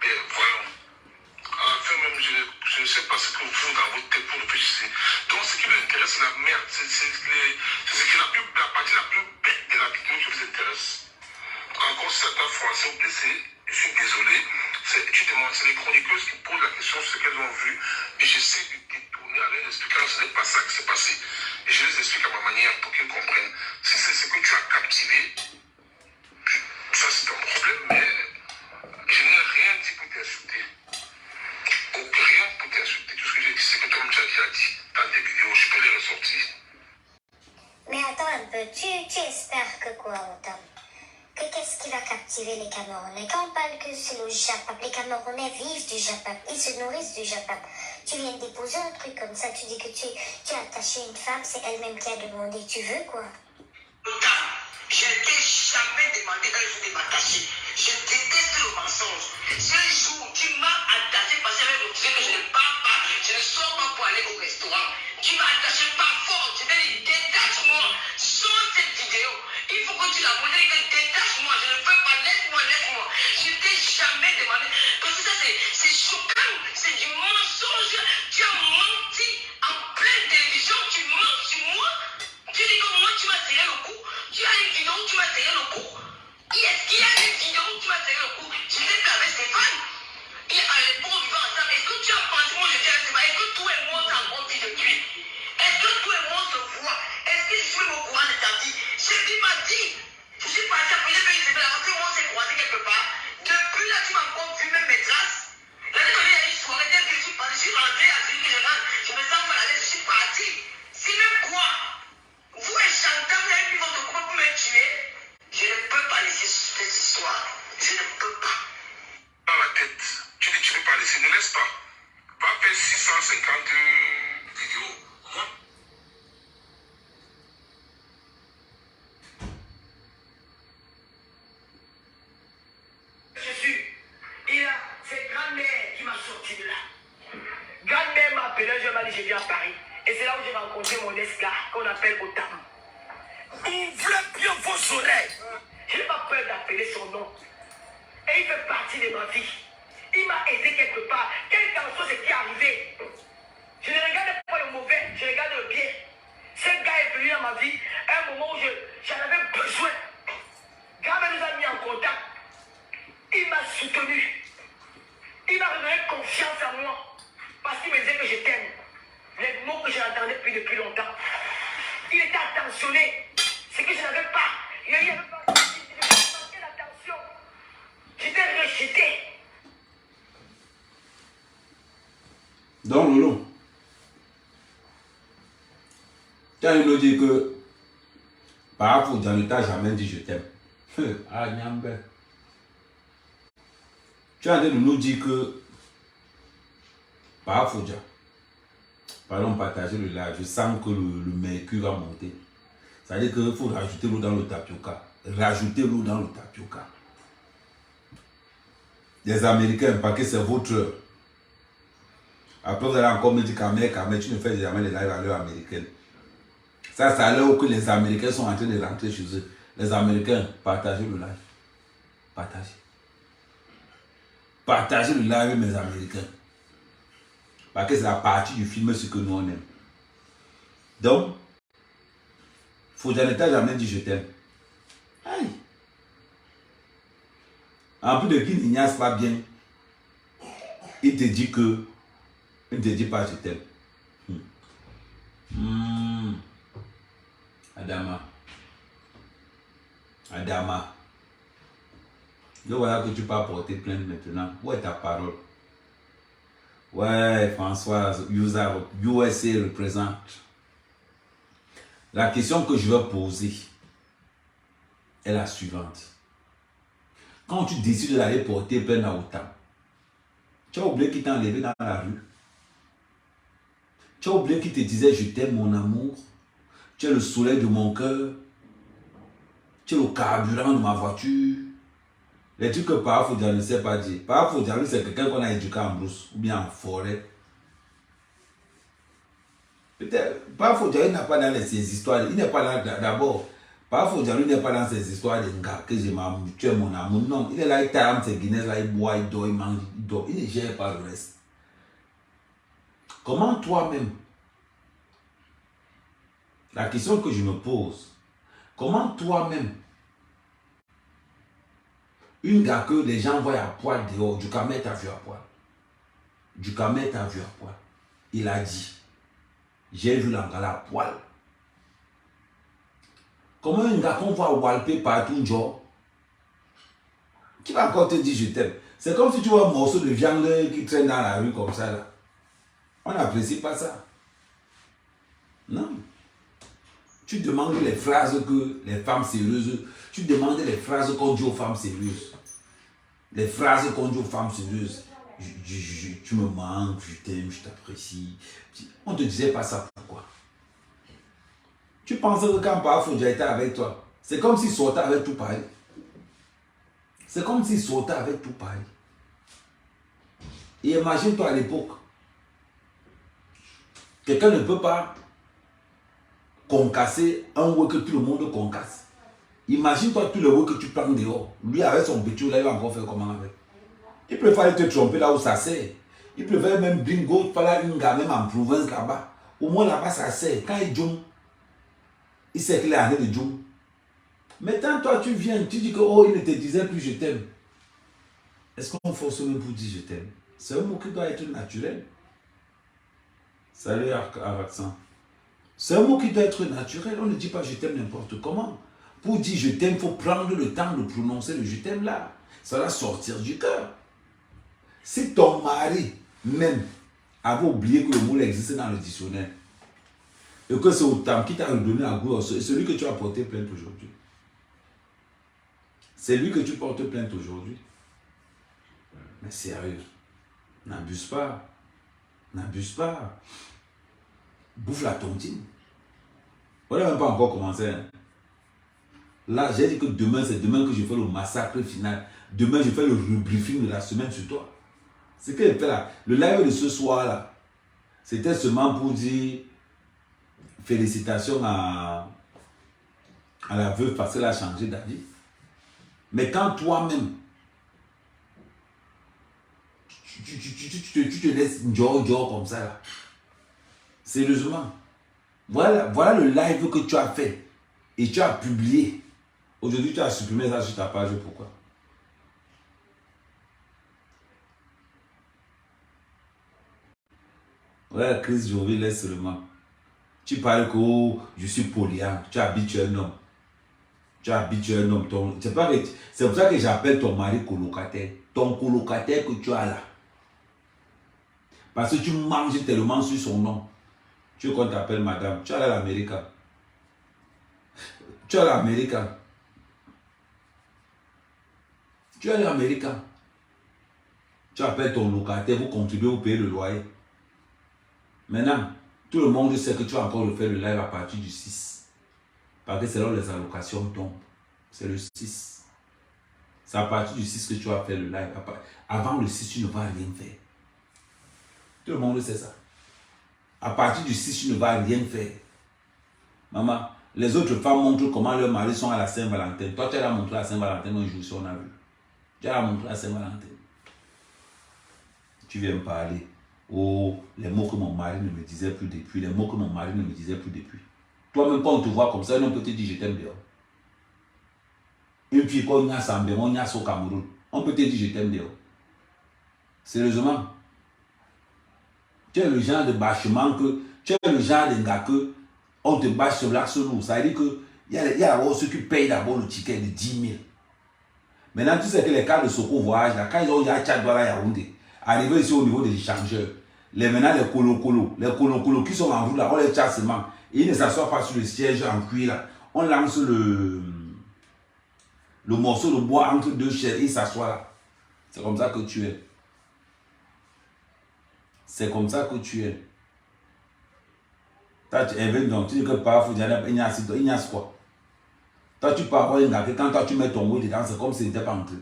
Mais voyons. À la fin même, je ne sais pas ce que vous, dans votre tête, vous réfléchissez. Donc, ce qui vous intéresse, c'est la merde. C'est la partie la plus bête de la vidéo qui vous intéresse. Encore si certains Français ou blessés, je suis désolé. Tu demandes, c'est les chroniqueuses qui posent la question sur ce qu'elles ont vu. Et j'essaie de détourner à leur expliquer, ce n'est pas ça qui s'est passé. Et je les explique à ma manière pour qu'ils comprennent. Si c'est ce que tu as captivé, ça c'est ton problème, mais je n'ai rien dit pour t'insulter. Rien pour t'insulter. Tout ce que j'ai dit, c'est que toi-même tu as déjà dit dans tes vidéos, je peux les ressortir. Mais attends un peu, tu espères que quoi, Otam? Qu'est-ce qui va captiver les Camerounais. Quand on parle que c'est le Japap, les Camerounais vivent du Japap, ils se nourrissent du Japap. Tu viens de déposer un truc comme ça, tu dis que tu as attaché une femme, c'est elle-même qui a demandé. Tu veux quoi? Je ne t'ai jamais demandé un jour de m'attacher. Je déteste le mensonge. Ce jour où tu m'as attaché parce que j'avais refusé que je ne parle pas, je ne sors pas pour aller au restaurant. Tu m'as attaché par force. Je t'ai dit détache-moi. Sors cette vidéo. Il faut que tu la montres que détache-moi. Je ne veux pas. Laisse-moi. Je ne t'ai jamais demandé. Parce que ça c'est choquant. C'est du mensonge. Tu as menti en pleine télévision. Tu mens sur moi. Tu dis que moi tu m'as tiré le cou. Tu as une vidéo où tu m'as tiré le cou. Est-ce qu'il y a une vidéo où tu m'as tiré le cou? Je n'étais qu'avec Stéphane. Et à l'époque, on vivait ensemble. Est-ce que tu as pensé, moi je dis à Stéphane, est-ce que toi et moi on s'en rend vie depuis? Est-ce que toi et moi on se voit? Est-ce que je suis même au courant de ta vie? C'est qui m'a dit. Je suis parti à plusieurs pays, c'est là que moi on s'est croisé quelque part. Depuis là, tu m'as encore vu même mes traces. L'année dernière, il y a une soirée, dès que je suis parti, je suis rentré à celui que je rentre. Je me sens mal à l'aise, je suis parti. C'est même quoi? Vous et Chantal, vous avez pris votre couple pour me tuer. Je ne peux pas laisser cette histoire. Je ne peux pas. Dans la tête, tu dis que tu ne peux pas laisser, ne laisse pas. Va faire 650 vidéos. Hein? Je suis. Il a cette grand-mère qui m'a sorti de là. Grand-mère m'a appelé, je m'a dit je viens à Paris. Et c'est là où j'ai rencontré mon ex-gars qu'on appelle Otam. Ouvrez bien vos oreilles. Je n'ai pas peur d'appeler son nom. Et il fait partie de ma vie. Il m'a aidé quelque part. Quelle chose est qui est arrivé? Je ne regarde pas le mauvais, je regarde le bien. Ce gars est venu dans ma vie à un moment où j'en avais besoin. Grand-mère nous a mis en contact. Il m'a soutenu. Il m'a redonné confiance en moi. Parce qu'il me disait que je t'aime. Les mots que je n'entendais plus depuis longtemps. Il était attentionné. C'est que je n'avais pas. Il n'y avait pas manqué d'attention. J'étais rejeté. Donc, Lolo, tu as une dire que par rapport dans ne t'a jamais dit je t'aime. Ah, Nyambe. Tu es en train de nous dire que par rapport pardon, partager le live, je sens que le mercure va monter. Ça veut dire qu'il faut rajouter l'eau dans le tapioca. Rajouter l'eau dans le tapioca. Les Américains, parce que c'est votre heure. Après, vous allez encore me dire Kamel, tu ne fais jamais les lives à l'heure américaine. Ça, c'est à l'heure où les Américains sont en train de rentrer chez eux. Les Américains, partagez le live. Partagez. Partagez le live, mes Américains. Parce que c'est la partie du film, ce que nous on aime. Donc, Fodja ne t'a jamais dit je t'aime. Aïe. En plus de qu'il n'ignace pas bien, il te dit que, il ne te dit pas je t'aime. Adama. Adama. Je vois que tu peux porter plainte maintenant. Où est ta parole? Ouais, Françoise, USA représente. La question que je vais poser est la suivante. Quand tu décides d'aller porter plainte à Otam, tu as oublié qu'il t'a enlevé dans la rue. Tu as oublié qu'il te disait je t'aime mon amour. Tu es le soleil de mon cœur. Tu es le carburant de ma voiture. Les trucs que parfois Fodja ne sait pas dire. Parfois Fodja, c'est quelqu'un qu'on a éduqué en brousse ou bien en forêt. Peut-être, parfois Fodja n'a pas dans ces histoires. Il n'est pas là d'abord. Parfois Fodja n'est pas dans ces histoires de gars que je m'amour, tu es mon amour. Non, il est là, il taille ses Guinness, là, il boit, il dort, il mange, il dort. Il ne gère pas le reste. Comment toi-même, la question que je me pose, comment toi-même, une gars que les gens voient à poil dehors, du Kamel t'a vu à poil. Du Kamel t'a vu à poil. Il a dit, j'ai vu l'Angala à poil. Comment un gars qu'on voit walper partout, genre, qui va encore te dire je t'aime? C'est comme si tu vois un morceau de viande qui traîne dans la rue comme ça, là. On n'apprécie pas ça. Non. Tu demandes les phrases que les femmes sérieuses, tu demandes les phrases qu'on dit aux femmes sérieuses. Les phrases qu'on dit aux femmes sérieuses. Tu me manques, je t'aime, je t'apprécie. On ne te disait pas ça pourquoi? Tu penses que quand Pafou était avec toi, c'est comme s'il sortait avec tout pareil. C'est comme s'il sortait avec tout pareil. Et imagine-toi à l'époque, quelqu'un ne peut pas concasser un web que tout le monde concasse. Imagine-toi tout le web que tu prends dehors. Lui, avec son petit, là, il va encore faire comment avec? Il préfère te tromper là où ça sert. Il préfère même bingo, faire une gamme même en province là-bas. Au moins là-bas, ça sert. Quand il joue, il sait qu'il est en train de jouer. Maintenant, toi, tu viens, tu dis que oh, il ne te disait plus je t'aime. Est-ce qu'on force même pour dire je t'aime? C'est un mot qui doit être naturel. Salut Araxan. C'est un mot qui doit être naturel. On ne dit pas je t'aime n'importe comment. Pour dire je t'aime, il faut prendre le temps de prononcer le je t'aime là. Ça va sortir du cœur. Si ton mari même avait oublié que le mot existe dans le dictionnaire et que c'est autant qui t'a redonné à goût, c'est celui que tu as porté plainte aujourd'hui. C'est lui que tu portes plainte aujourd'hui. Mais sérieux, n'abuse pas. N'abuse pas. Bouffe la tontine. On n'a même pas encore commencé. Hein. Là, j'ai dit que demain, c'est demain que je fais le massacre final. Demain, je fais le rebriefing de la semaine sur toi. Ce que j'ai fait là, le live de ce soir-là, c'était seulement pour dire félicitations à la veuve parce qu'elle a changé d'avis. Mais quand toi-même, tu te laisses genre comme ça là, sérieusement, voilà le live que tu as fait et tu as publié. Aujourd'hui, tu as supprimé ça sur ta page. Pourquoi? Ouais, Chris Jovi, laisse seulement. Tu parles que oh, je suis polyam. Tu habites un homme. Tu habites un homme. C'est pour ça que j'appelle ton mari colocataire. Ton colocataire que tu as là. Parce que tu manges tellement sur son nom. Tu veux qu'on t'appelle madame. Tu as l'Amérique. Tu as l'Amérique. Tu as l'Amérique. Tu appelles ton locataire, vous contribuez, vous payez le loyer. Maintenant, tout le monde sait que tu vas encore faire le live à partir du 6. Parce que c'est là où les allocations tombent. C'est le 6. C'est à partir du 6 que tu vas faire le live. Avant le 6, tu ne vas rien faire. Tout le monde sait ça. À partir du 6, tu ne vas rien faire. Maman, les autres femmes montrent comment leurs maris sont à la Saint-Valentin. Toi, tu as montré à la Saint-Valentin un jour si on a vu. Tu as montré à la Saint-Valentin. Tu viens me parler. Oh, les mots que mon mari ne me disait plus depuis. Les mots que mon mari ne me disait plus depuis. Toi-même, quand on te voit comme ça, on peut te dire je t'aime dehors. Une fille qu'on a semblé, on a au Cameroun. On peut te dire je t'aime dehors. Sérieusement. Tu es le genre de bâchement que. Tu es le genre de gars que. On te bâche sur l'axe lourd. Ça veut dire que. Il y a d'abord ceux qui payent d'abord le ticket de 10 000. Maintenant, tu sais que les cas de secours voyage, là, quand ils ont eu à Tchad, à Yaoundé, arrivé ici au niveau des échangeurs, maintenant les colo qui sont en route là, on les chasse seulement. Et ils ne s'assoient pas sur le siège en cuir là. On lance le morceau de bois entre deux chaises et ils s'assoient là. C'est comme ça que tu es. C'est comme ça que tu es. Toi, tu es venu, tu dis que parfois, il y a quoi? Toi, tu parles un gars que quand toi tu mets ton oui dedans, c'est comme si il n'était pas entré.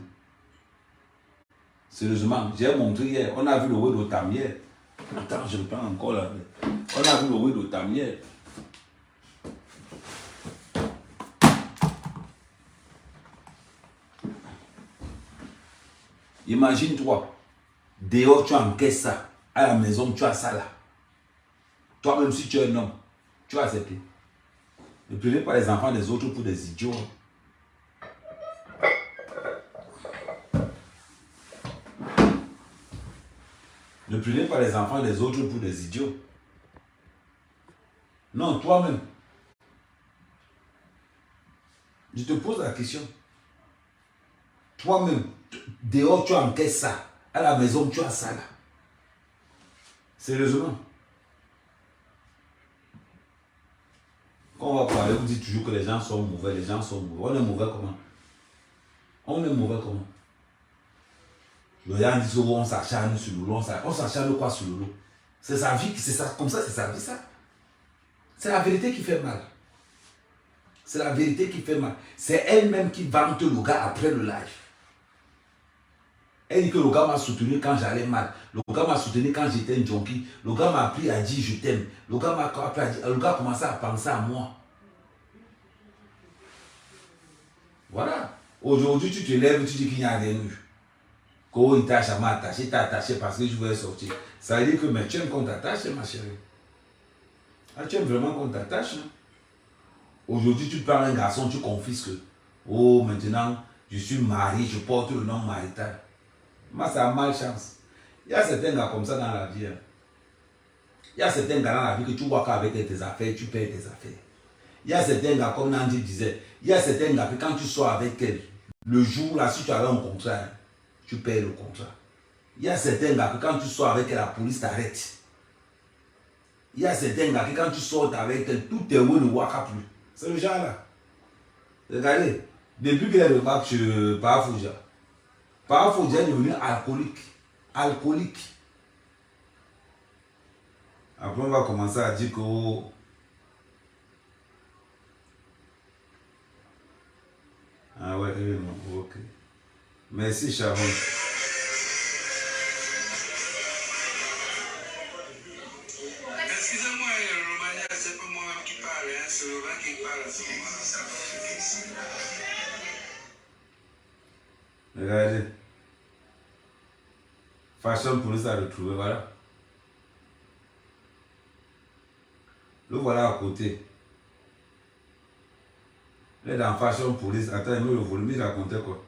Sérieusement, j'ai montré hier, on a vu le oui d'Otam hier. Attends, je le prends encore là. On a vu le oui d'Otam hier. Imagine-toi, dehors tu encaisses ça, à la maison tu as ça là. Toi-même si tu es un homme, tu vas accepter. Ne prenez pas les enfants des autres pour des idiots. Ne prenez pas les enfants des autres pour des idiots. Non, toi-même. Je te pose la question. Toi-même, dehors tu encaisses ça. À la maison tu as ça là. Sérieusement. On va parler. parlez, vous dites toujours que les gens sont mauvais, les gens sont mauvais. On est mauvais comment? On est mauvais comment? Les gens disent qu'on s'acharne sur le lot, on s'acharne quoi sur le lot? C'est sa vie, c'est ça, comme ça, c'est sa vie, ça. C'est la vérité qui fait mal. C'est la vérité qui fait mal. C'est elle-même qui vante le gars après le live. Elle dit que le gars m'a soutenu quand j'allais mal. Le gars m'a soutenu quand j'étais un junkie. Le gars m'a appris à dire je t'aime. Le gars m'a appris à dire, le gars a commencé à penser à moi. Voilà. Aujourd'hui, tu te lèves, tu dis qu'il n'y a rien eu. Quand il t'a jamais attaché, il t'a attaché parce que je voulais sortir. Ça veut dire que mais tu aimes qu'on t'attache, ma chérie. Ah, tu aimes vraiment qu'on t'attache. Hein? Aujourd'hui, tu prends un garçon, tu confisques. Oh, maintenant, je suis marié, je porte le nom marital. Moi, ça a malchance. Il y a certains gars comme ça dans la vie. Hein. Il y a certains gars dans la vie que tu vois qu'avec tes affaires, tu perds tes affaires. Il y a certains gars, comme Nandi disait, il y a certains gars que quand tu sors avec elle, le jour là, si tu avais un contrat, tu perds le contrat. Il y a certains gars que quand tu sors avec elle, la police t'arrête. Il y a certains gars que quand tu sors avec elle, tout est où ne voit plus. C'est le genre là. Regardez, depuis qu'il est remarqué sur Parafouja, Parafouja est devenu alcoolique. Alcoolique. Après, on va commencer à dire que. Oh, ah ouais, non, ok. Merci Sharon. Excusez-moi, Romania, c'est pas moi-même qui parle, hein, c'est Laurent qui parle à ce moment-là. Regardez. Fashion Police a retrouvé, voilà. Le voilà à côté. Il est dans Fashion Police. Attends, il met le volume, il racontait quoi?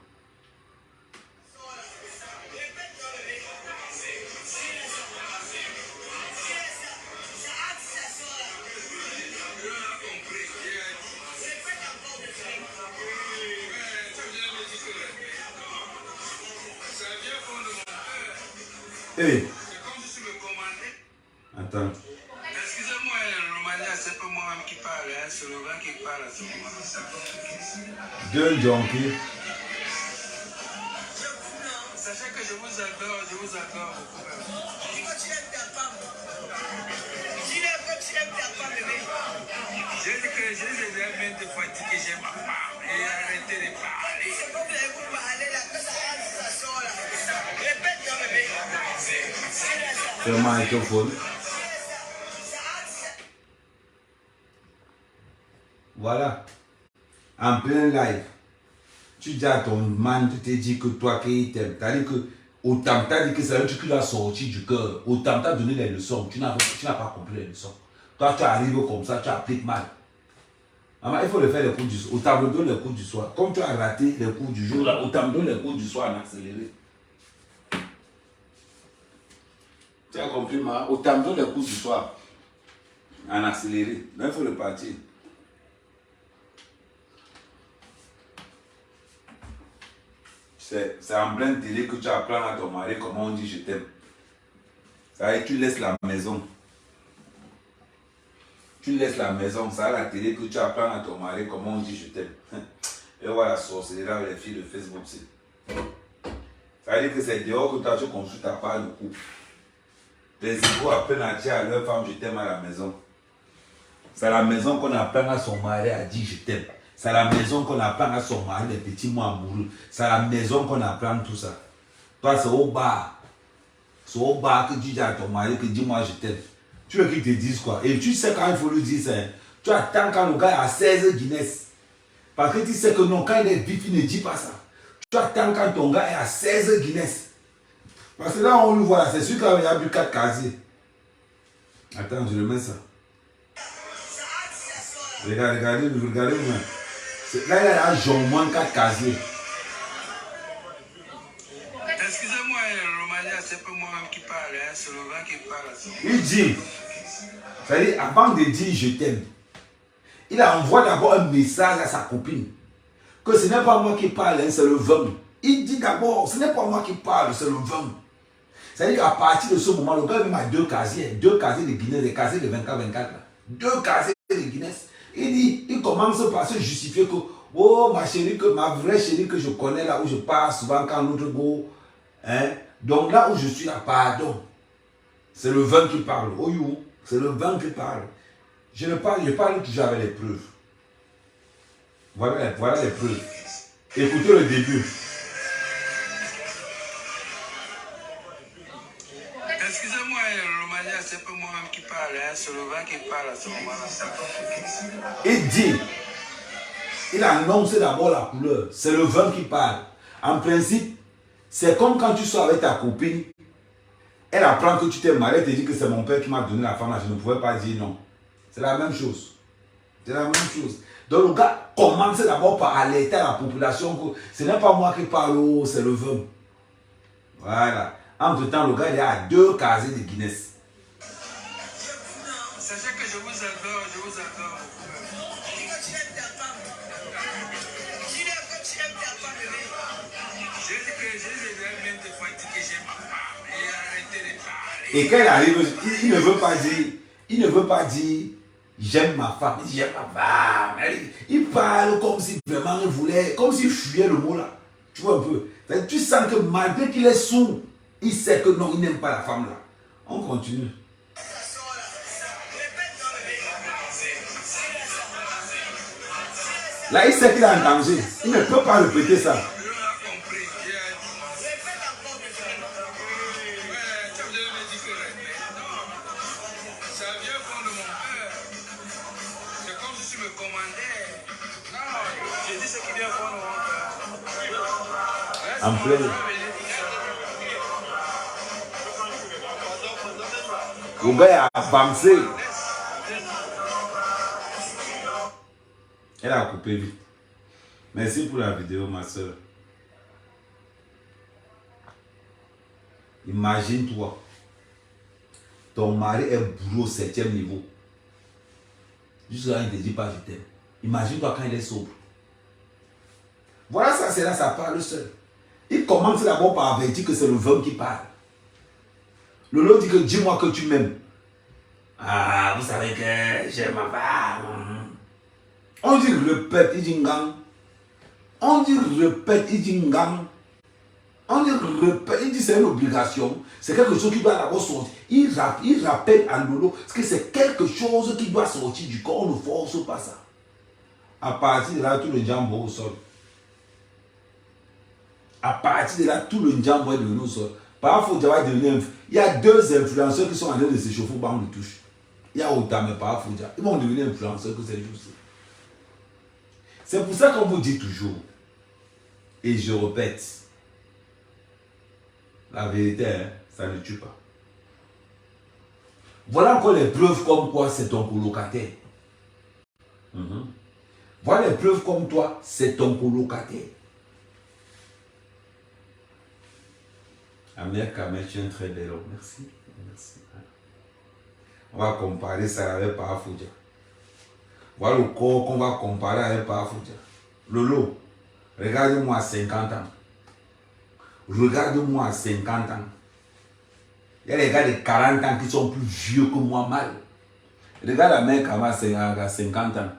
Hey. Attends. Excusez-moi, Romania, c'est pas moi-même qui parle, hein, c'est Laurent qui parle à ce moment-là. Deux junkies. Sachez que je vous adore beaucoup. J'ai dit que je les ai maintes fois dit que j'aime ma femme et arrêtez de parler. C'est comme vous allez vous parler là, que ça sort là. Répète ton bébé. C'est un microphone. Voilà. En plein live. Tu dis à ton man, tu te dis que toi qui t'aime. T'as dit que autant t'as dit que c'est un truc qui doit sortir du cœur. Autant t'as donné les leçons. Tu n'as pas compris les leçons. Toi, tu arrives comme ça, tu appliques mal. Maman, il faut le faire les cours du soir. Autant me donne les cours du soir. Comme tu as raté les cours du jour, là, autant me donne les cours du soir en accéléré. Tu as compris, maman? Autant me donne les cours du soir en accéléré. Mais il faut le partir. C'est en pleine télé que tu apprends à ton mari comment on dit je t'aime. Ça veut dire que tu laisses la maison. Tu laisses la maison, c'est à la télé que tu apprends à ton mari comment on dit je t'aime. Et voilà, sorcellerie avec les filles de Facebook. Ça veut dire que c'est dehors que toi tu construis ta part de couple. Les égaux apprennent à dire à leur femme je t'aime à la maison. C'est à la maison qu'on apprend à son mari à dire je t'aime. C'est à la maison qu'on apprend à son mari les petits mots amoureux. C'est à la maison qu'on apprend tout ça. Toi c'est au bar. C'est au bar que tu dis à ton mari que dis-moi je t'aime. Tu veux qu'il te dise quoi? Et tu sais quand il faut lui dire ça. Tu attends quand le gars a 16 Guinness. Parce que tu sais que non, quand il est vif, il ne dit pas ça. Tu attends quand ton gars est à 16 Guinness. Parce que là, on le voit, c'est sûr qu'il y a bu 4 casiers. Attends, je le mets ça. Regardez. Là, il a un moins 4 casiers. Excusez-moi, Romania, c'est pas moi-même qui parle, hein, c'est Laurent qui parle. Il dit, c'est-à-dire, avant de dire je t'aime, il envoie d'abord un message à sa copine. Que ce n'est pas moi qui parle, hein, c'est le vin. Il dit d'abord, ce n'est pas moi qui parle, c'est le vin. C'est-à-dire qu'à partir de ce moment, le gars même a 2 casiers de Guinness, des casiers de 24-24. 2 casiers de Guinness. Il commence par se justifier que, oh, ma chérie, ma vraie chérie que je connais là où je passe souvent quand l'autre go. Hein? Donc là où je suis là, pardon. C'est le vin qui parle. Oh, you, c'est le vin qui parle. Je parle toujours avec les preuves. Voilà les preuves. Écoutez le début. Excusez-moi, Romania, c'est pas moi-même qui parle, hein, c'est le vin qui parle à ce moment-là. Il dit, il annonce d'abord la couleur. C'est le vin qui parle. En principe, c'est comme quand tu sors avec ta copine, elle apprend que tu t'es marié, elle te dit que c'est mon père qui m'a donné la femme là, je ne pouvais pas dire non. C'est la même chose. C'est la même chose. Donc le gars commence d'abord par alerter à la population que ce n'est pas moi qui parle, oh, c'est le vin. Voilà. Entre-temps, le gars il est à 2 casiers de Guinness. Sachez que je vous adore, je vous adore. Je dis que je les ai même des fois dit que j'aime ma femme et arrêtez de parler. Et quand il arrive, il ne veut pas dire j'aime ma femme, il dit j'aime ma femme. Il parle comme si vraiment il voulait, comme s'il fuyait le mot là. Tu vois un peu. Tu sens que malgré qu'il est sourd, il sait que non, il n'aime pas la femme là. On continue. Là, il sait qu'il est en danger. Il ne peut pas répéter ça. En plein. Le gars a avancé. Elle a coupé vite. Merci pour la vidéo, ma soeur. Imagine-toi. Ton mari est bourreau au 7e niveau. Jusqu'à là, il ne te dit pas je t'aime. Imagine-toi quand il est sobre. Voilà, ça, c'est là, ça parle seul. Il commence d'abord par avertir que c'est le vin qui parle. Le lot dit que dis-moi que tu m'aimes. Ah, vous savez que j'aime ma femme. On dit répète, il dit ngang. On dit répète, il dit ngang. On dit répète, il dit c'est une obligation. C'est quelque chose qui doit d'abord sortir. Il rappelle à Lolo que c'est quelque chose qui doit sortir du corps. On ne force pas ça. À partir de là, tout le jambo au sol. À partir de là, tout le jambo est devenu au sol. Parfois, il y a 2 influenceurs qui sont en train de s'échauffer au banc de touche. Il y a autant, mais parfois, ils vont devenir influenceurs que c'est juste. C'est pour ça qu'on vous dit toujours, et je répète, la vérité, hein, ça ne tue pas. Voilà encore les preuves comme quoi c'est ton colocataire. Voilà les preuves comme toi, c'est ton colocataire. Amir Kamel, tu es un très bel homme. Merci. Merci. On va comparer ça avec Parafoudia. Voilà le corps qu'on va comparer avec Parafoudia. Lolo, regarde-moi à 50 ans. Regarde-moi à 50 ans. Il y a les gars de 40 ans qui sont plus vieux que moi mal. Regarde la mère Kamel à 50 ans.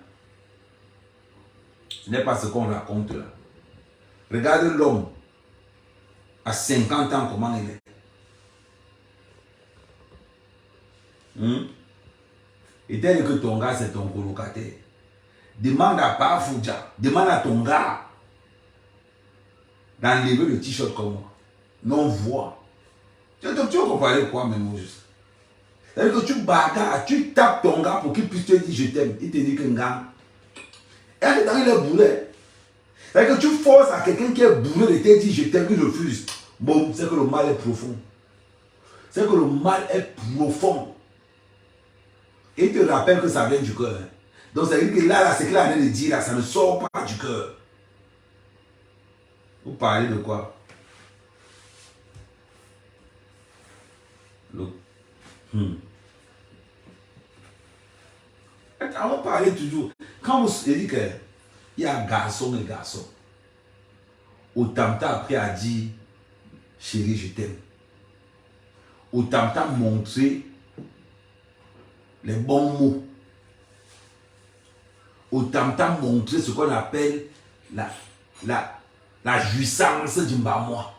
Ce n'est pas ce qu'on raconte là. Regarde l'homme. À 50 ans, comment il est. Et tel que ton gars, c'est ton colocataire. Demande à Parafoudia, demande à ton gars d'enlever le t-shirt comme moi. Non, voix. Tu vas comparer quoi, même juste. C'est-à-dire que tu bagarres, tu tapes ton gars pour qu'il puisse te dire je t'aime. Il te dit qu'un gars. Et dans il est bourré. C'est-à-dire que tu forces à quelqu'un qui est bourré de te dire je t'aime, il refuse. Bon, c'est que le mal est profond. C'est que le mal est profond. Et il te rappelle que ça vient du cœur. Donc ça veut dire que là, ce qu'il a envie de dire, là, ça ne sort pas du cœur. Vous parlez de quoi? On va parler toujours. Quand vous dites qu'il y a garçon et garçon, autant après à dire chérie, je t'aime. Autant montrer les bons mots. au tam-tam montrer ce qu'on appelle la jouissance du mbamoi.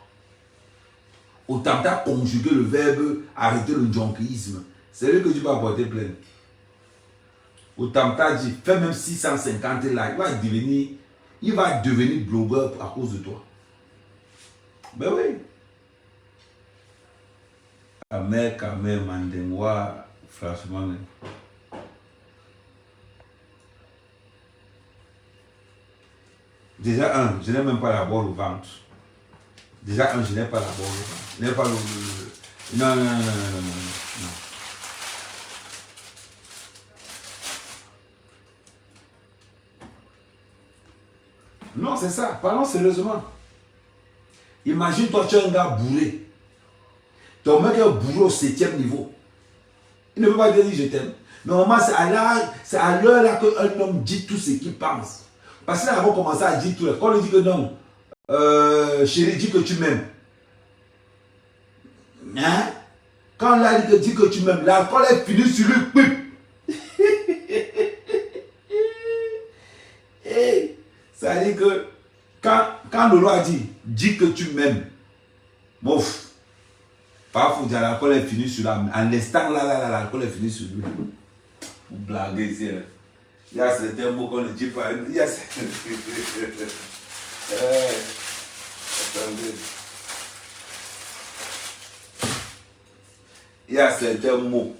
Au tam-tam conjuguer le verbe arrêter le jonkisme. C'est lui que tu vas porter plainte. Au tam-tam dit, fais même 650 là, il va devenir blogueur à cause de toi. Ben oui. Kamé, Mandengwa, franchement. Déjà, je n'ai même pas la boire au ventre. Déjà, je n'ai pas la boire au ventre. Je n'ai pas le... Non. Non, c'est ça. Parlons sérieusement. Imagine, toi, tu es un gars bourré. Ton mec est bourré au 7e niveau. Il ne peut pas dire je t'aime. Normalement, c'est à l'heure là qu'un homme dit tout ce qu'il pense. Parce qu'il a commencé à dire tout. Quand on lui dit que non, chérie, dis que tu m'aimes. Hein? Quand on lui dit que tu m'aimes, l'alcool est fini sur lui. Ça veut dire que quand le roi dit, dis que tu m'aimes, mouf. Parfois, l'alcool est fini sur la... En l'instant, là, l'alcool est fini sur lui. Vous blaguez ici. Là. Il y a certains mots qu'on ne dit pas. Il y a certains... attendez. Il y a certains mots.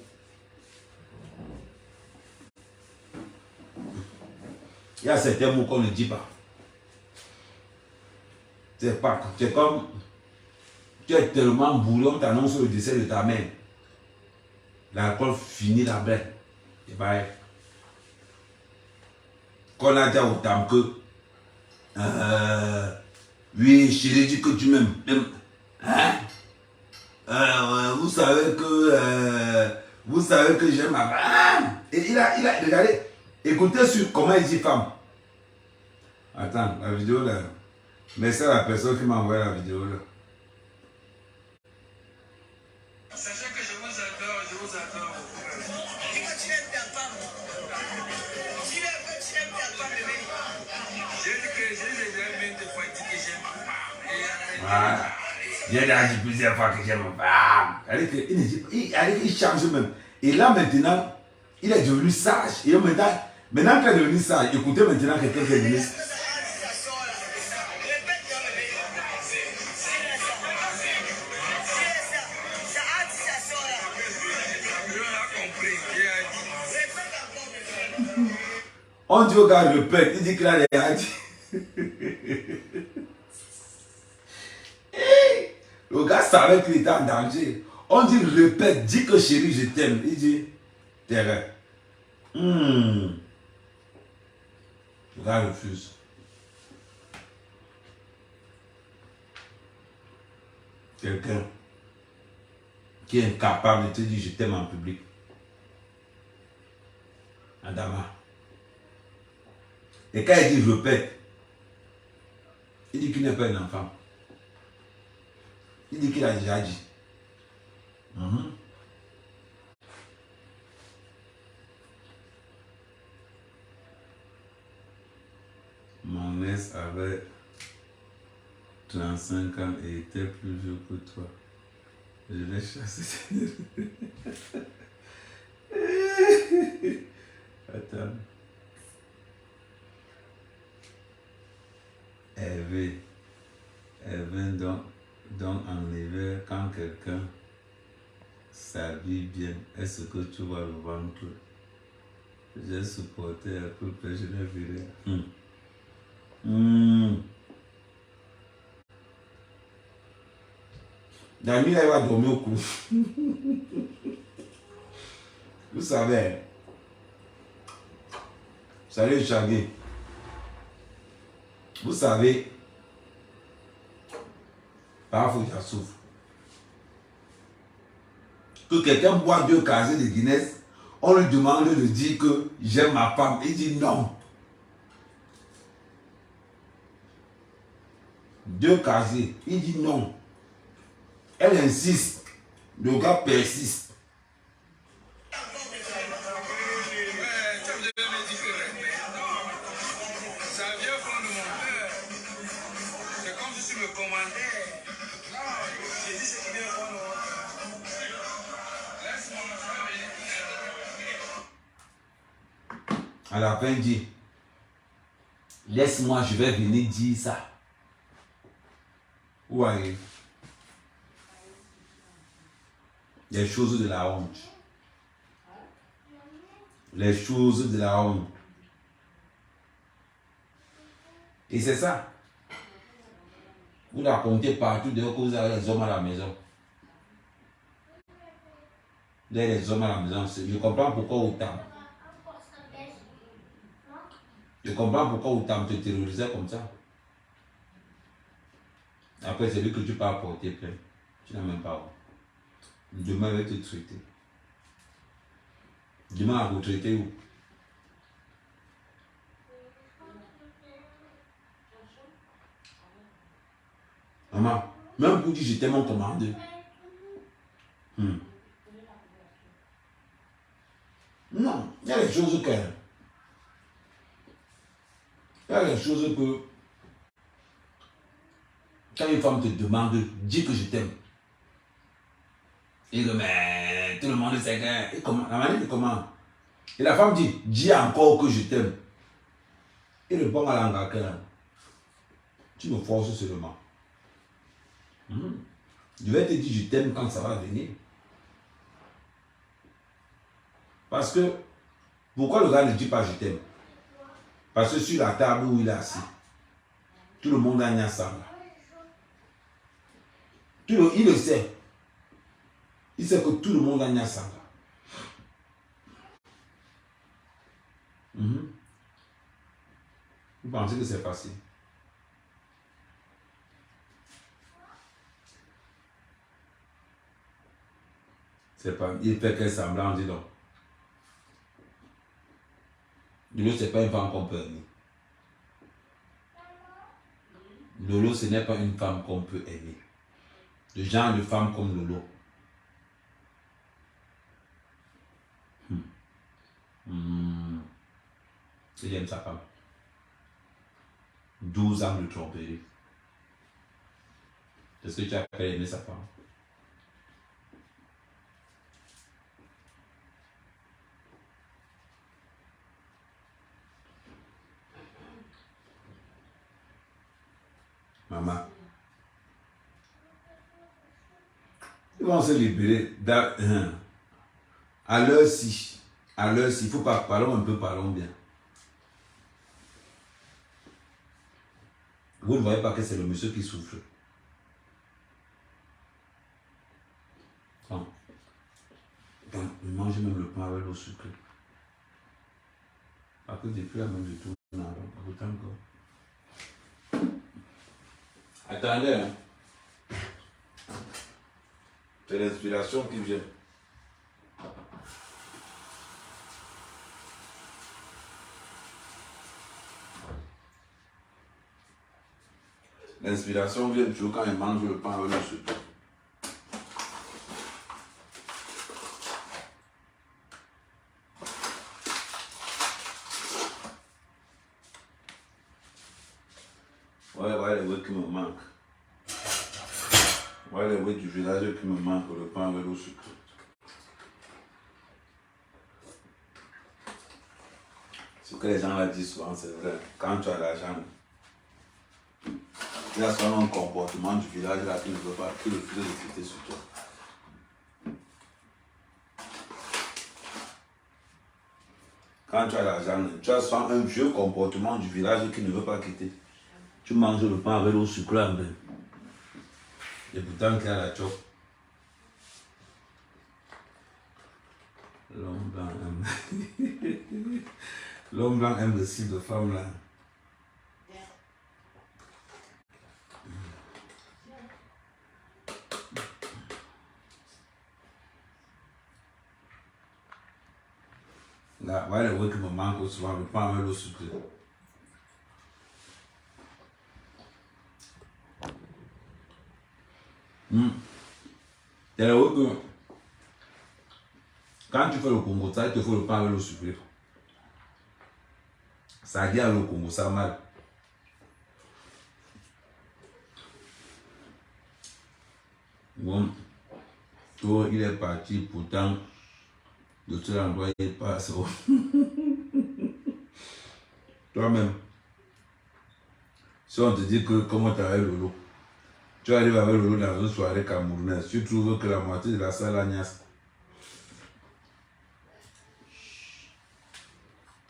Il y a certains mots qu'on ne dit pas. C'est comme... Tu es tellement bourré, on t'annonce le décès de ta mère. L'alcool finit la blague. Et bien, qu'on a dit autant que oui, chérie, dis que tu m'aimes. Hein? Vous savez que j'aime ma femme. Et il a regardé. Écoutez sur comment il dit femme. Attends, la vidéo là. Mais c'est la personne qui m'a envoyé la vidéo là. Sachez que je vous adore, je vous adore. Dis que tu aimes ta femme. Dis-leur que tu aimes ta femme, bébé. J'ai dit que j'ai déjà maintes fois dit que j'aime ma femme. Voilà. J'ai déjà dit plusieurs fois que j'aime ma femme. Il change même. Et là maintenant, il est devenu sage. Et maintenant qu'il est devenu sage, écoutez maintenant quelqu'un qui est devenu sage. On dit au gars, répète, il dit qu'il a les dit. Le gars savait qu'il était en danger. On dit, répète, dis que chérie, je t'aime. Il dit, terrain. Le gars refuse. Quelqu'un qui est incapable de te dire, je t'aime en public. Adama. Et quand il dit répète, il dit qu'il n'est pas un enfant. Il dit qu'il a déjà dit. Mon ex avait 35 ans et était plus vieux que toi. Je l'ai chassé. Attends. Elle vient donc en hiver quand quelqu'un s'habille bien. Est-ce que tu vois le ventre? J'ai supporté un peu, mais je l'ai viré. La nuit, elle va dormir au cou. Vous savez. Salut Chagui. Vous savez, parfois il souffre. Que quelqu'un boit 2 casiers de Guinness, on lui demande de dire que j'aime ma femme. Il dit non. 2 casiers, il dit non. Elle insiste. Le gars persiste. À la fin, il dit, laisse-moi, je vais venir dire ça. Où est-ce? Les choses de la honte. Les choses de la honte. Et c'est ça. Vous la comptez partout dehors que vous avez les hommes à la maison. Vous avez les hommes à la maison. Je comprends pourquoi autant. Je comprends pourquoi autant te terrorisait comme ça. Après, c'est lui que tu peux apporter plein. Tu n'as même pas où. Demain, il va te traiter. Demain, à vous traiter où? Maman, même pour dire je t'aime, on commande. Non, il y a des choses que... Il y a des choses que... Quand une femme te demande, dis que je t'aime. Il dit, mais tout le monde sait que... La manière de comment? Et la femme dit, dis encore que je t'aime. Il répond à l'anglaise. Tu me forces seulement. Je vais te dire je t'aime quand ça va venir. Parce que, pourquoi le gars ne dit pas je t'aime? Parce que sur la table où il est assis, tout le monde a un ensemble. Il le sait. Il sait que tout le monde a un ensemble. Vous pensez que c'est facile? C'est pas... Il fait quel semblant, dis donc. Lolo, ce n'est pas une femme qu'on peut aimer. Lolo, ce n'est pas une femme qu'on peut aimer. Le genre de femme comme Lolo. Il aime sa femme. 12 ans de tromperie. Est-ce que tu as aimé sa femme? Maman. Ils vont se libérer. À l'heure-ci. À l'heure-ci. Il ne faut pas parler un peu, parlons bien. Vous ne voyez pas que c'est le monsieur qui souffre. Bon. Donc, il mange même le pain avec l'eau sucrée. Après, depuis la même du tout. Non, pas autant encore. Attendez, hein. C'est l'inspiration qui vient. L'inspiration vient toujours quand il mange le pain avec le sucre. Ouais, les voix qui me manquent. Ouais, les voix du village qui me manquent, le pain avec le sucre. Ce que les gens là disent souvent, c'est vrai. Quand tu as l'argent, il y a souvent un comportement du village là qui ne veut pas, qui refuse de quitter sur toi. Quand tu as l'argent, tu as souvent un vieux comportement du village qui ne veut pas quitter. Tu manges le pain avec l'eau sucrée. Et pourtant, qu'il y a la chope. L'homme blanc aime. L'homme blanc aime le style de femme là. Là, voilà le voix qui me manque souvent, le pain avec l'eau sucrée. C'est le voix que quand tu fais le Congo, ça, il te faut le pain avec l'eau sucrée. Ça dit à le Congo, ça mal. Bon, toi, il est parti, pourtant, de tout l'endroit, il passe. Toi-même. Si on te dit que comment tu as avec Lolo, tu arrives avec Lolo dans une soirée camerounaise, tu trouves que la moitié de la salle agnasse.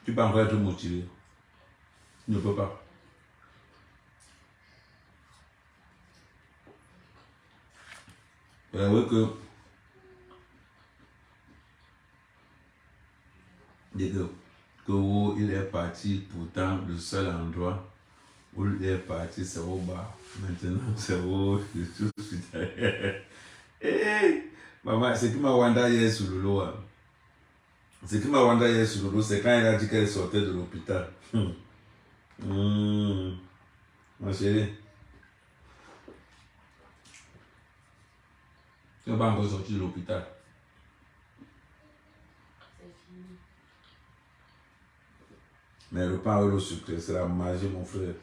Tu peux encore être motivé. Tu ne peux pas. Vous voyez que il est parti, pourtant le seul endroit où il est parti, c'est au bar. Maintenant, c'est au... Maman, ce qui m'a wanda hier sur le lot, ce qui m'a wanda hier sur le lot, c'est quand elle a dit qu'elle sortait de l'hôpital. Ma chérie, tu n'es pas encore sorti de l'hôpital. Mais le pain au sucre, c'est la magie, mon frère.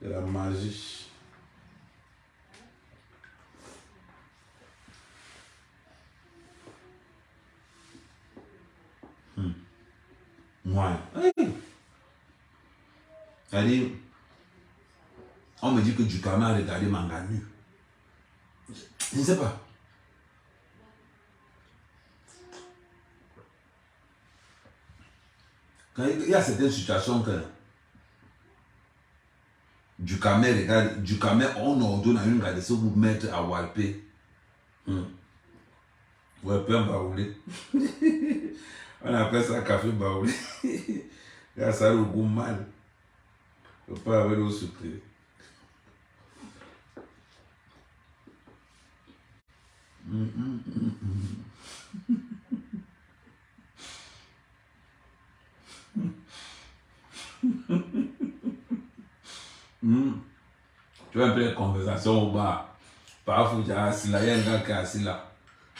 C'est la magie. Moi. C'est-à-dire, on me dit que du Ducama a regardé Manganu. Je ne sais pas. Quand il y a certaines situations que Ducama regarde, Ducama, on ordonne à une garde pour vous mettre à Walpé. Walpé en baoulé. On appelle ça café baoulé. Il y a ça le goût mal. Le pas avec l'eau sucrée. Tu vois un peu les conversations au bar. Parfois, il y a assis là, il y a un gars qui est assis là.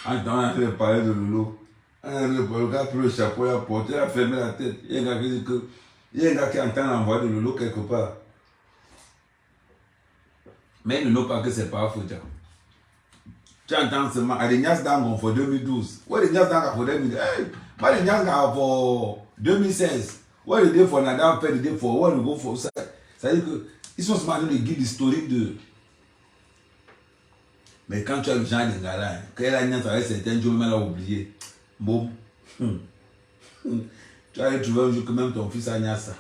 En temps, on a fait parler de Lolo. Le gars a pris le chapeau, il a porté, il a fermé la tête. Il y a un gars qui dit que. Il y a un gars qui entend la voix de Lolo quelque part. Mais il ne know pas que c'est pas Fouja. Tu entends seulement Adenias Dangon pour 2012. Où est Adenias Dangon pour 2012? Hey, pas Adenias Dangon pour 2016. Où est le dé pour Nadal fait le dé pour où est le go pour ça? Ça veut dire que ils sont seulement dans le guide historique de. Mais quand tu as le genre de gars là, quand il a une avec certains jours, même l'a oublié. Bon. Tu as trouvé un jour que même ton fils a gagné ça.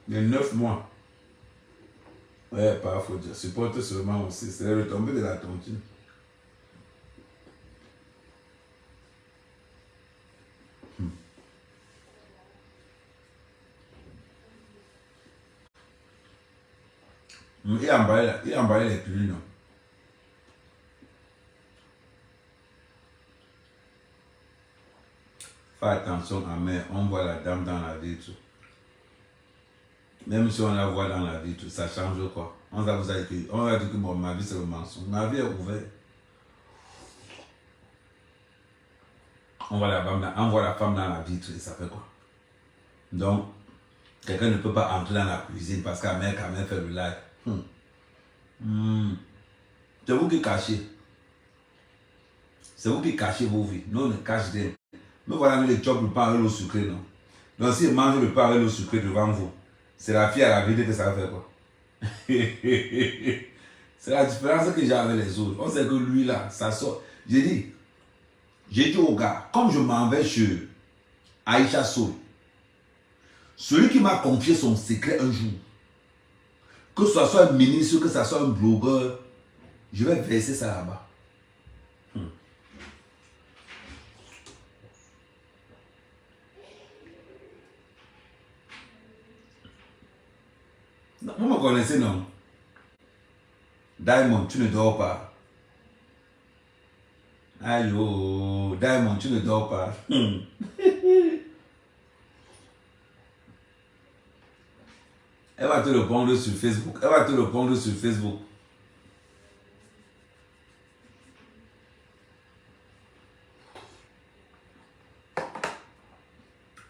Les 9 mois. Ouais, pas faut dire. Supporte seulement aussi. C'est la retombée de la tontine. Il a emballé les pilules, non? Fais attention à mais on voit la dame dans la vitre. Même si on la voit dans la vitre, ça change quoi? On va dire que bon, ma vie c'est le mensonge. Ma vie est ouverte. On voit la femme dans la vitre et ça fait quoi? Donc, quelqu'un ne peut pas entrer dans la cuisine parce qu'à mère quand même fait le live. C'est vous qui cachez. C'est vous qui cachez vos vies. Nous, on ne cache rien. Nous voilà les jobs le pain avec l'eau sucrée, non? Donc, si mange le pain avec l'eau sucrée devant vous, c'est la fille à la vide que ça va faire quoi? C'est la différence que j'ai avec les autres. On sait que lui là, ça sort. J'ai dit au gars, comme je m'en vais chez Aïcha Soul, celui qui m'a confié son secret un jour, que ce soit un ministre, que ce soit un blogueur, je vais verser ça là-bas. Non, vous me connaissez, non? Diamond, tu ne dors pas. Aïe, oh, Diamond, tu ne dors pas. Elle va te répondre sur Facebook. Elle va te répondre sur Facebook.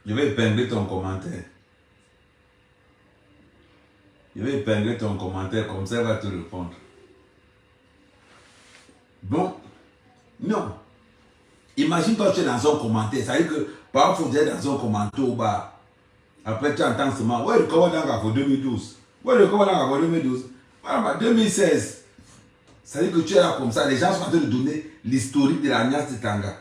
Je vais épingler ton commentaire. Je vais épingler ton commentaire, comme ça elle va te répondre. imagine toi tu es dans un commentaire, ça veut dire que parfois tu es dans un commentaire au bas. Après tu entends seulement, ouais le commandant pour 2012. Ouais le commandant pour 2012. Voilà, 2016. Ça veut dire que tu es là comme ça, les gens sont en train de donner l'historique de la Niasse de Tanga.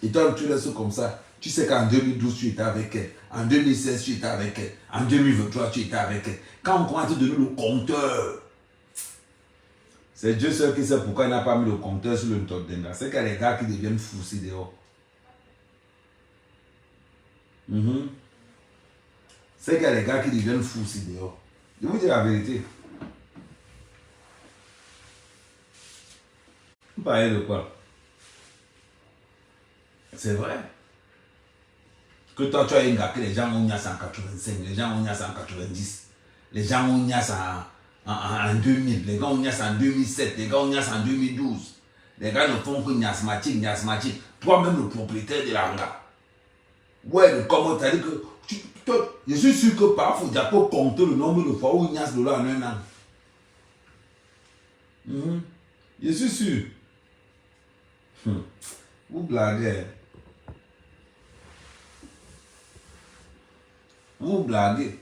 Et toi tu laisses comme ça. Tu sais qu'en 2012 tu étais avec elle, en 2016 tu étais avec elle, en 2023 tu étais avec elle. Quand on commence à te donner le compteur, c'est Dieu seul qui sait pourquoi il n'a pas mis le compteur sur le Ntodenga. C'est qu'il y a des gars qui deviennent fous ici dehors. C'est qu'il y a des gars qui deviennent fous ici dehors. Je vous dis la vérité. Vous parlez de quoi? C'est vrai. Que toi tu as un gars que les gens ont niasse en 85, les gens ont niasse en 90, les gens ont niasse en 2000, les gars ont niasse en 2007, les gars ont niasse en 2012. Les gars ne font que niasmatique. Toi-même le propriétaire de l'anga. Ouais, comment t'as dit que... je suis sûr que parfois il y a pas compter le nombre de fois où il niasse de là en un an. Je suis sûr. Vous blaguez. Vous blaguez.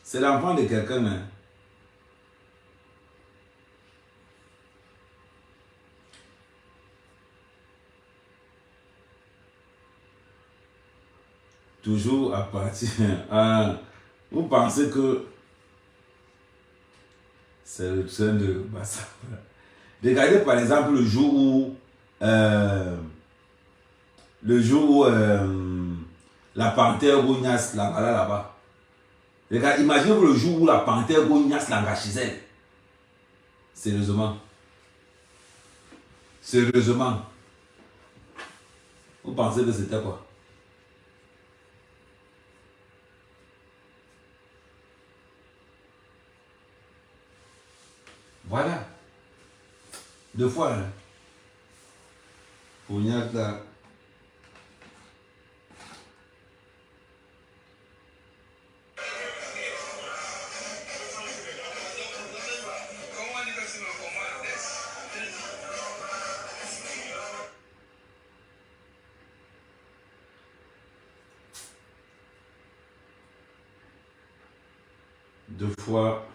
C'est l'enfant de quelqu'un. Hein. Toujours à partir. Vous pensez que c'est le train de Bassa. Regardez par exemple le jour où la panthère Gognas là-bas. Regarde, imaginez-vous le jour où la panthère Gognas l'a chez elle. Sérieusement. Vous pensez que c'était quoi? Voilà. 2 fois. Hein. Pour là. Deux fois.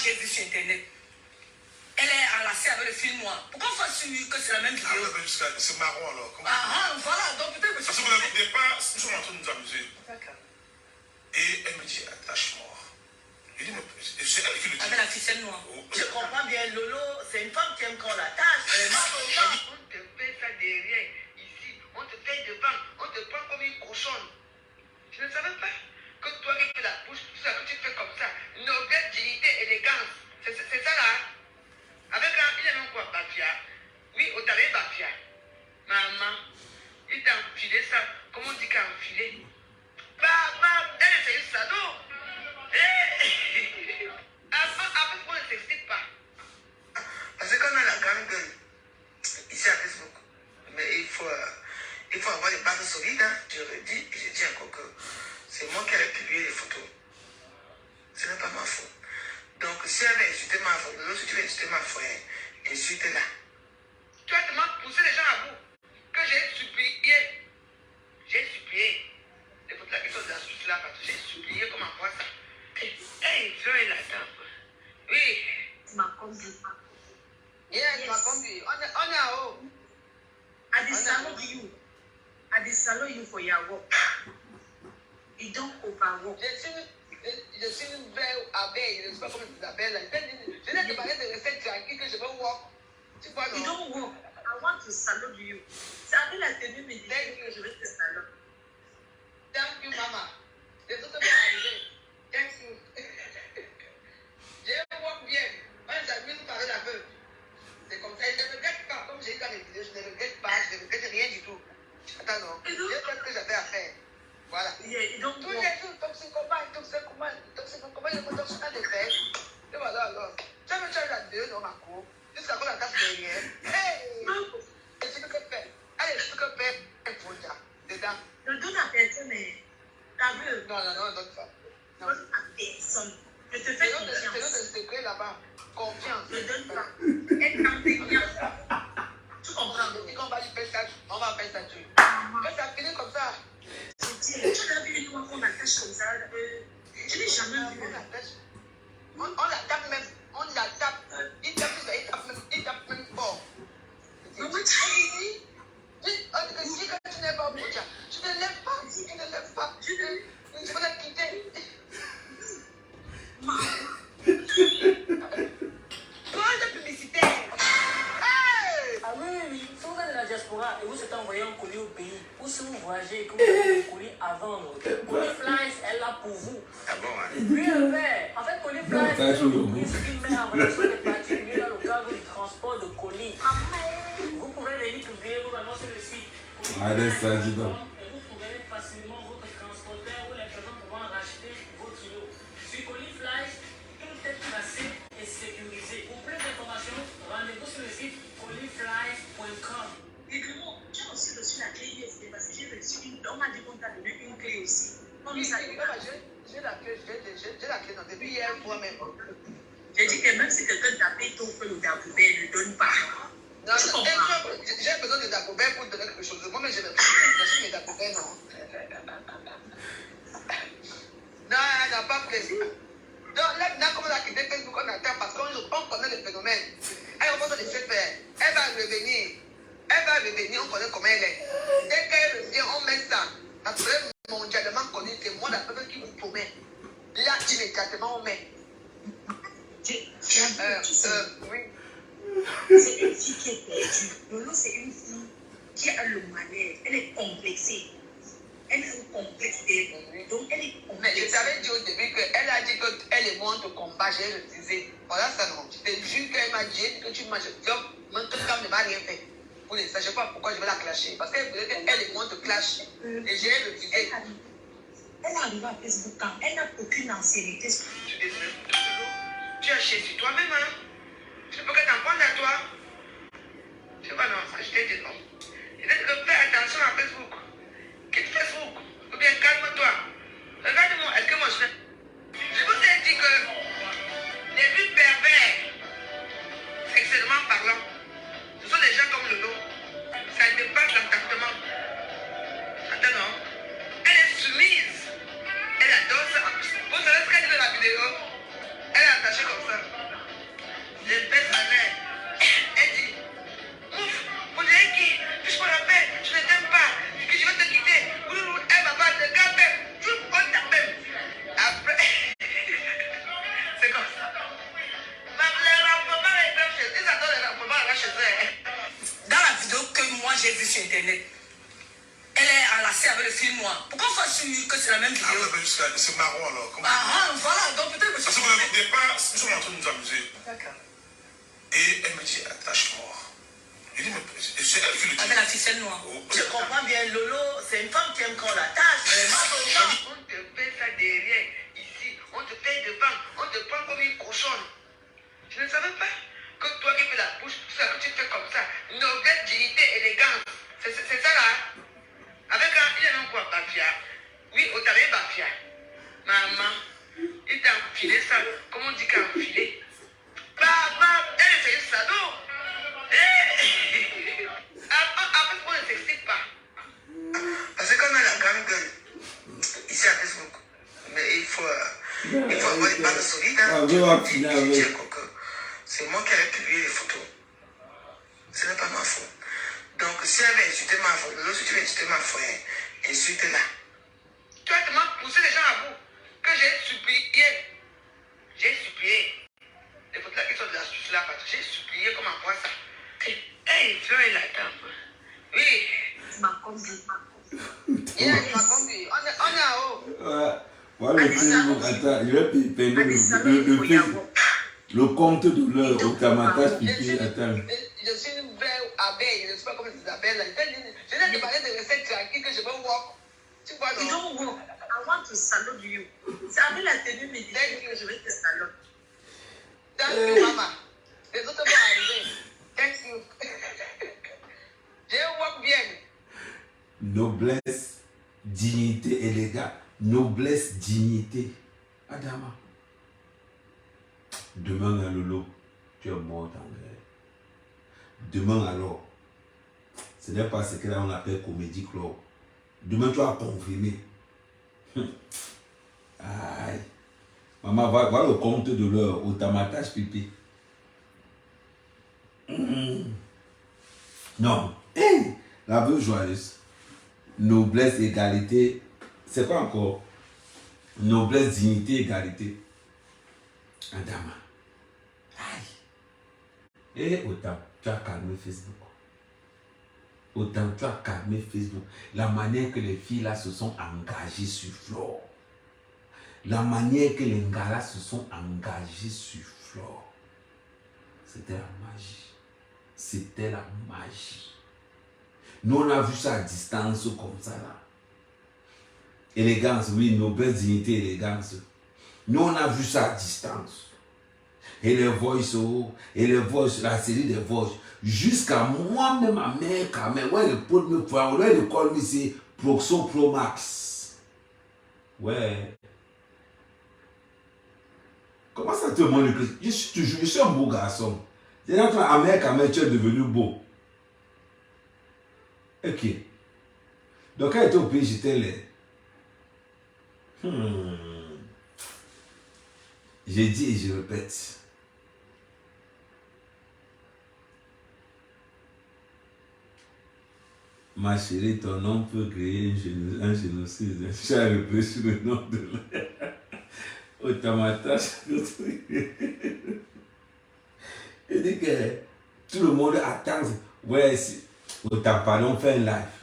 J'ai vu sur internet. Elle est enlacée avec le film noir. Pourquoi faut assumer que c'est la même vidéo? C'est marrant alors. Voilà, donc peut-être que parce que au départ, nous sommes en train de nous amuser. D'accord. Et elle me dit attache-moi. Je dis, mais c'est elle qui le dit. Avec la ficelle noire. Je comprends bien, Lolo, c'est une femme qui aime qu'on l'attache. On te fait ça derrière, ici, on te fait devant, on te prend comme une cochonne. Je ne savais pas que toi qui fais la bouche, tout ça, que tu fais comme ça, noblesse, dignité, élégance. C'est ça là. Avec il aime quoi, Bafia? Oui, au talent Bafia. Maman, il t'a enfilé ça. Comment on dit qu'il a enfilé? Elle c'est une sado. Après, pourquoi on ne s'explique pas? Parce qu'on a la grande gueule ici à Facebook. Mais il faut avoir des bases solides. Hein. Je redis et je dis encore que c'est moi qui ai publié les photos. Ce n'est pas ma faute. Donc, si elle avait insulté ma faute, si tu veux insulter ma frère, insulte-la. Tu as tellement poussé les gens à bout que j'ai supplié. Les photos là qui sont dans ce là, parce que j'ai supplié comment voir ça. Hey, Flo est là-dedans. Oui. Makombi. Yes, Makombi. On est en haut. At the salon you. At the salon you for your work. You don't overwork. Je suis Je suis une vraie abeille, je ne sais pas comment tu t'appelles. Je n'ai que parler de recettes tranquilles que je veux voir. Tu vois, non? You don't walk. I want to salute you. C'est avec la tenue médicale que je vais te saluer. Thank you, mama. Les autres vont arriver. Thank you. Je vois bien. Moi, j'amuse par la veuve. C'est comme ça. Je ne regrette pas. Comme j'ai dit dans les vidéos, je ne regrette pas. Je ne regrette rien du tout. Attends, non. J'ai fait ce que j'avais à faire. Voilà. Donc, tous les jours, toxicomane, je me toxicomane de faire. Et voilà, alors. Tu me charges à deux dans ma cour. Jusqu'à qu'on la casse derrière. Hey! Et ce que tu fais. Allez, ce que tu fais, un projet. Dedans. ne donne à personne, mais t'as vu? Non, non, non, donne pas. Ne donne à personne. Je te fais confiance. C'est notre secret là-bas. Confiance. Ne donne pas. Être enseignant. Tu comprends? On dit qu'on va lui faire ça, on va faire ça. Mais ça finit comme ça. Tu as vu une fois qu'on attache comme ça? Je n'ai jamais vu. On la tape même. On la tape. Il tape même fort. Mais moi, On dit que tu n'es pas bon. Tu ne lèves pas. Tu ne lèves pas. Je vais la quitter. Toi, la publicité. Ah oui, oui, si vous êtes de la diaspora et vous êtes envoyé un colis au pays, ou si vous voyagez et que vous avez un colis à vendre, Colis Flies est là pour vous. Ah bon, hein? Oui, le fait. En fait, Colis Flies, c'est une entreprise qui met en relation les particuliers dans le cadre du transport de colis. Vous pouvez venir publier vos annonces sur le site. Allez, ça dit donc. Et vous trouverez facilement votre transporteur ou les personnes pouvant racheter vos kilos. Sur Colis Flies, tout est tracé et sécurisé. Pour plus d'informations, rendez-vous sur le site colisflies.com. Et comment tu as aussi reçu la clé USB parce que j'ai reçu une. On m'a dit qu'on t'a donné une clé aussi. Oui, j'ai la clé dans depuis hier moi-même. J'ai dit que même si quelqu'un t'appelle, t'offre le Dagobert, ne donne pas. Non, j'ai besoin de Dagobert pour donner quelque chose. Moi-même, je mes Dagobert, non. Non, elle n'a pas plaisir. Donc là, comme on a quitté Facebook, on attend parce qu'on connaît le phénomène. Elle va de se faire. Elle va revenir. On connaît comment elle est. Dès qu'elle revient, on met ça. Parce que mondialement connu, c'est moi la personne qui vous promet. Là, immédiatement, on met. Oui. C'est une fille qui est perdue. Lolo, c'est une fille qui a le malaise. Elle est complexée. Elle a un complexe d'elle. Donc, elle est complexée. Mais je t'avais dit au début qu'elle a dit qu'elle est moins de combat. J'ai refusé. Voilà ça, non. Je te jure qu'elle m'a dit que tu manges. Maintenant, ne m'a rien fait. Vous ne savez pas pourquoi je vais la clasher. Parce qu'elle voulait qu'elle est moins de clash. Et j'ai refusé. Elle arrive à Facebook quand elle n'a aucune ancienneté. Tu as chez toi-même, hein? Je peux que t'en prendre à toi. Je sais pas, non, ce que je t'ai dit, non. Je t'ai dit de faire attention à Facebook. Quitte Facebook. Ou bien calme-toi. Regarde-moi, est-ce que moi je fais. Je vous ai dit que les plus pervers, sexuellement parlant, ce sont des gens comme Lolo. Ça dépasse l'entendement. Attends, non. Elle est soumise. Elle adore ça. Vous savez ce qu'elle dit dans la vidéo? Elle est attachée comme ça. Je baisse ma mère. Elle dit, ouf, vous dites qui? Puisque qu'on l'appelle, je ne t'aime pas, que je vais te quitter. Elle va pas te garder. Tu comptes ta même. Après, c'est comme ça. Les rapports est même chez eux. Ils adorent les rapports là chez eux. Dans la vidéo que moi j'ai vue sur internet, elle est enlacée avec le film noir. Pourquoi faut sûr que c'est la même vidéo? C'est marrant alors. Comment Voilà, donc peut-être que parce qu'au départ, nous sommes en train de nous amuser. D'accord. Et elle me dit, attache-moi. Je dis, mais c'est elle qui le dit. Avec la ficelle noire. Je comprends bien, Lolo, c'est une femme qui aime qu'on l'attache. On te fait ça derrière, ici, on te fait devant, on te prend comme une cochonne. Je ne savais pas que toi qui fais la bouche, ça que tu fais comme ça, noblesse, dignité, élégance. C'est ça là. Avec un, il y a même quoi, Bafia? Oui, au travail Bafia. Maman, il t'a enfilé ça. Comment on dit qu'à enfiler? Elle fait un sado. Après, on ne s'excite pas. Parce que quand on a la grande gueule, ici à Facebook, mais il faut avoir les bases solides. C'est moi qui avais publié les photos. Ce n'est pas ma faute. Donc, si elle avait insulté ma faute, si tu veux insulter ma frère, insulte-la. Tu vas te poussé les gens à bout. que j'ai supplié. J'ai supplié. Les photos là qui sont de la suite là, j'ai supplié comment voir ça. Hey, tu es là-dedans. Oui. Ma combi. Yeah, il m'a compris. On est en haut. Voilà le Facebook. Attends, je vais payer le compte de l'heure au tamatage piqué. Attends. Je suis une vraie abeille. Je ne suis pas comme les abeilles là. Je viens de parler de recettes tranquilles que je veux voir. Tu vois, You non? don't work. I want to salute you. C'est avec la tenue médicale que je vais te saluer. Thank you, maman. Les autres vont arriver. Thank you. Je work bien. Noblesse, dignité, élégance. Noblesse, dignité. Adama. Demain, à Lolo, tu es mort en guerre. Demain, alors, ce n'est pas ce que là on appelle comédie club. Demain, tu vas confirmer. Aïe. Maman, va le compte de l'heure au tamatage pipi. Non. Hey, la veuve joyeuse. Noblesse, égalité. C'est quoi encore? Noblesse, dignité, égalité. Adama. Aïe. Et autant, tu as calmé Facebook. Autant, tu as calmé Facebook. La manière que les filles là se sont engagées sur Flore. La manière que les gars là se sont engagés sur Flore. C'était la magie. C'était la magie. Nous, on a vu ça à distance comme ça là. Élégance, oui, noblesse, dignité, élégance. Nous, on a vu ça à distance. Et les voices, et les voices, la série des voices. Jusqu'à moi-même, ma mère, quand même, ouais, le pot me prend, ouais, le col, c'est Proxo Pro Max. Ouais. Comment ça te montre que je suis un beau garçon. C'est là que ma mère, quand même, tu es devenu beau. Ok. Donc, quand elle était au pays, j'étais laid. J'ai dit et je répète. Ma chérie, ton nom peut créer un génocide. Tu as repris sur le nom de au tamatage. Il dit que tout le monde attend. Ouais, autant pardon, fait un live.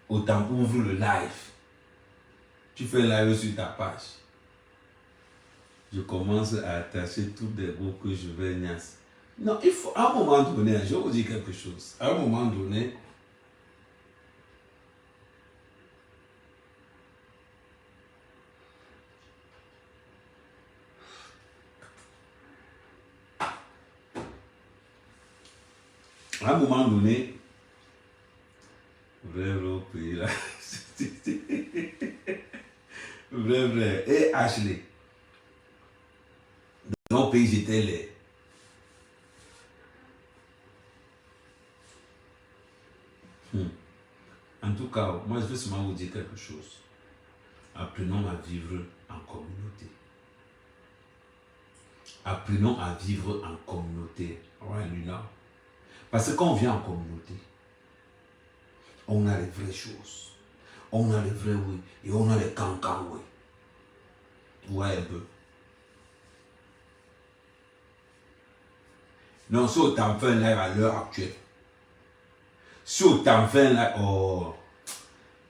Autant ouvre le live. Tu fais un live sur ta page. Je commence à attacher tous des mots que je vais niasse. Non, il faut, à un moment donné, je vais vous dire quelque chose. À un moment donné, vrai, et Ashley, dans le pays j'étais laid. En tout cas, moi je veux seulement vous dire quelque chose. Apprenons à vivre en communauté. Apprenons à vivre en communauté. Ouais, Luna. Parce que quand on vient en communauté, on a les vraies choses. On a les vrais oui. Et on a les cancans oui. Ouais, un peu. Non, si autant fait un live à l'heure actuelle. Si autant fait un live, oh,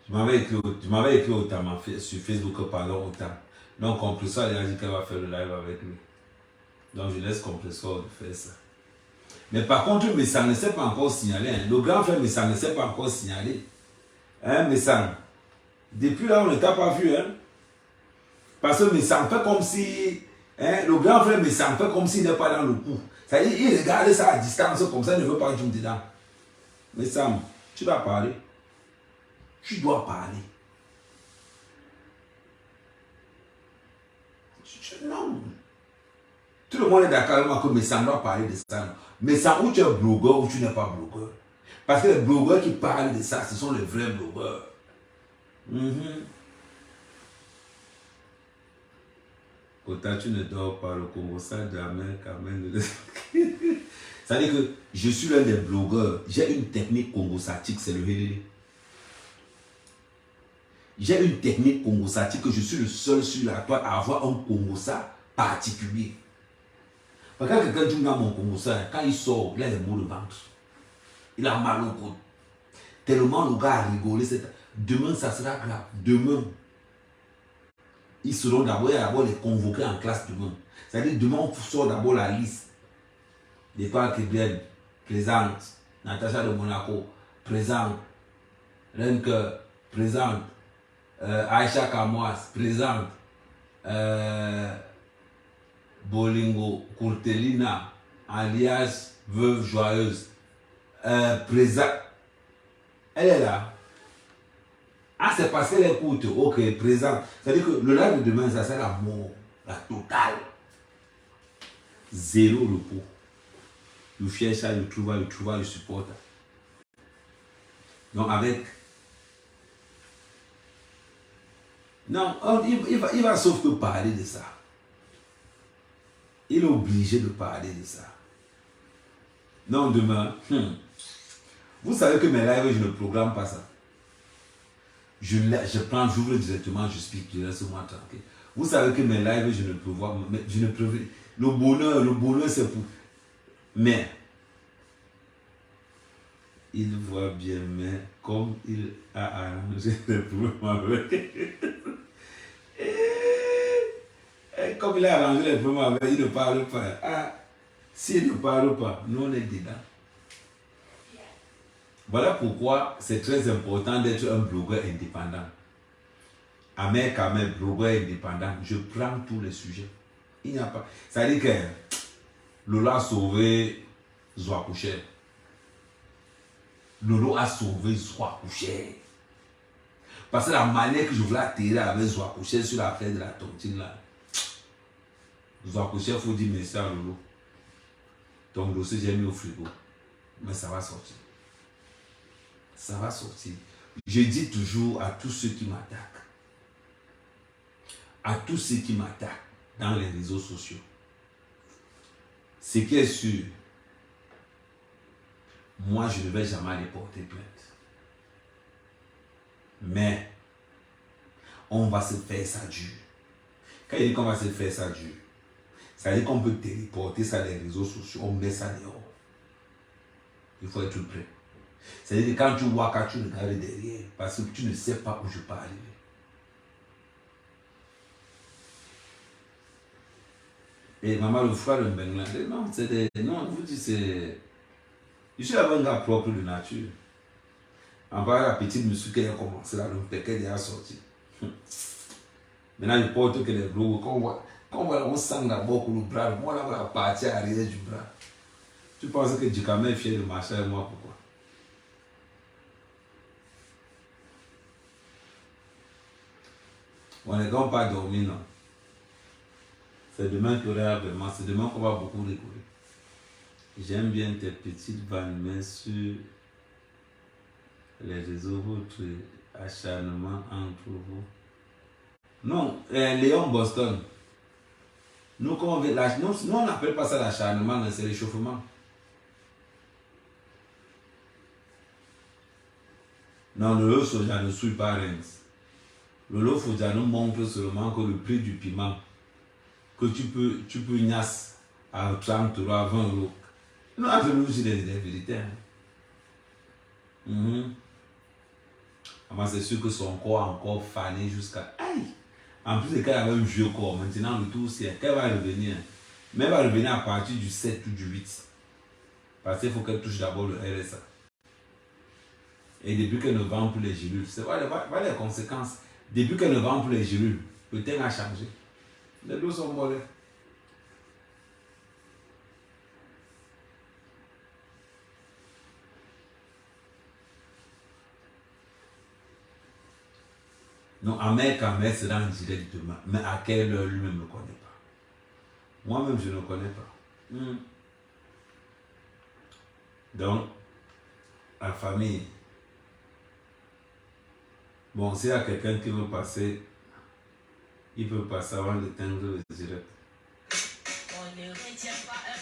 tu m'avais écrit autant sur Facebook pardon autant. Donc Compressor elle a dit qu'elle va faire le live avec lui. Donc je laisse Compressor de faire ça. Mais par contre, mais ça ne s'est pas encore signalé. Hein. Le grand frère, mais ça ne s'est pas encore signalé. Hein, mais ça, depuis là, on ne t'a pas vu. Hein. Parce que mais ça me fait comme si, hein, le grand frère, mais ça me fait comme s'il n'est pas dans le coup. Ça dit, il regarde ça à distance, comme ça, il ne veut pas jouer dedans. Mais Sam, tu dois parler. Tu dois parler. Non. Tout le monde est d'accord que Sam doit parler de ça. Mais ça, où tu es blogueur ou tu n'es pas blogueur. Parce que les blogueurs qui parlent de ça, ce sont les vrais blogueurs. Autant tu ne dors pas, le Congo, ça jamais quand même. Ça veut dire que je suis l'un des blogueurs. J'ai une technique congosatique, c'est le hélé. J'ai une technique congosatique que je suis le seul sur la toile à avoir un congosa particulier. Parce que quand quelqu'un dit dans mon congosa, quand il sort, il a les maux de ventre. Il a mal au coude. Tellement le gars a rigolé. Demain, ça sera grave. Demain, ils seront d'abord, il y a d'abord les convoqués en classe demain. C'est-à-dire, demain, on sort d'abord la liste. L'étoile Kéblienne, présente. Natacha de Monaco, présente. Renke, présente. Aïcha Kamoas, présente. Bolingo, Courtelina, alias Veuve Joyeuse, présente. Elle est là. Ah, c'est parce qu'elle écoute. Ok, présente. C'est-à-dire que le live de demain, ça sert la mort, la totale. Zéro repos. Le cherche ça, le trouve, le supporte. Donc avec... Non, il va sauf que parler de ça. Il est obligé de parler de ça. Non, demain, vous savez que mes lives, je ne programme pas ça. J'ouvre directement, je explique, je laisse moi tranquille. Vous savez que mes lives, je ne peux voir, je ne peux... Le bonheur c'est pour... Mais, il voit bien, mais comme il a arrangé les problèmes avec... Comme il a arrangé les problèmes avec, il ne parle pas. Ah, s'il ne parle pas, nous on est dedans. Voilà pourquoi c'est très important d'être un blogueur indépendant. Ahmed Kamel, blogueur indépendant, je prends tous les sujets. Il n'y a pas... Ça dit que Lolo a sauvé Zouakoucher. Lolo a sauvé Zouakoucher. Parce que la manière que je voulais atterrir avec Zouakoucher sur l'affaire de la tontine là. Zouakoucher, il faut dire merci à Lolo. Donc le dossier, j'ai mis au frigo. Mais ça va sortir. Ça va sortir. Je dis toujours à tous ceux qui m'attaquent, à tous ceux qui m'attaquent dans les réseaux sociaux, ce qui est sûr, moi je ne vais jamais aller porter plainte. Mais on va se faire ça dur. Quand il dit qu'on va se faire ça dur, ça veut dire qu'on peut téléporter ça dans les réseaux sociaux, on met ça dehors. Il faut être prêt. C'est-à-dire que quand tu vois, quand tu regardes derrière, parce que tu ne sais pas où je peux arriver. Et maman, le frère de Benguin, non, c'est des... Non, vous dites, c'est... Je suis un gars propre de nature. En bas, la petite monsieur qui a commencé là, le péquet est sorti. Maintenant, je porte que les gros, quand on sent d'abord pour le bras, moi, là, on va partir arrière du bras. Tu penses que Djikame est fier de marcher avec moi, pourquoi? On n'est donc pas dormi, non. C'est demain qu'il y aura vraiment, c'est demain qu'on va beaucoup rigoler. J'aime bien tes petites vannes, mais sur les réseaux, votre acharnement entre vous. Non, Léon Boston. Nous, on n'appelle pas ça l'acharnement, c'est l'échauffement. Non, le lot soja ne suit pas Reims. Le lot soja nous montre seulement que le prix du piment, que tu peux ignace à 30 euros, à 20 euros. Nous avons aussi des vérités. C'est sûr que son corps a encore fané jusqu'à... Aïe! En plus, quand il avait un vieux corps, maintenant le tout c'est qu'elle va revenir. Mais elle va revenir à partir du 7 ou du 8. Parce qu'il faut qu'elle touche d'abord le RSA. Et depuis qu'elle ne vend plus les gélules, c'est voilà les conséquences. Depuis qu'elle ne vend plus les gélules, le thème a changé. Les dos sont mollets. Non, Ahmed sera en direct demain. Mais à quelle heure lui-même ne connaît pas. Moi-même, je ne connais pas. Donc, la famille. Bon, s'il y a quelqu'un qui veut passer, il peut passer avant d'éteindre le direct. On ne retient pas un...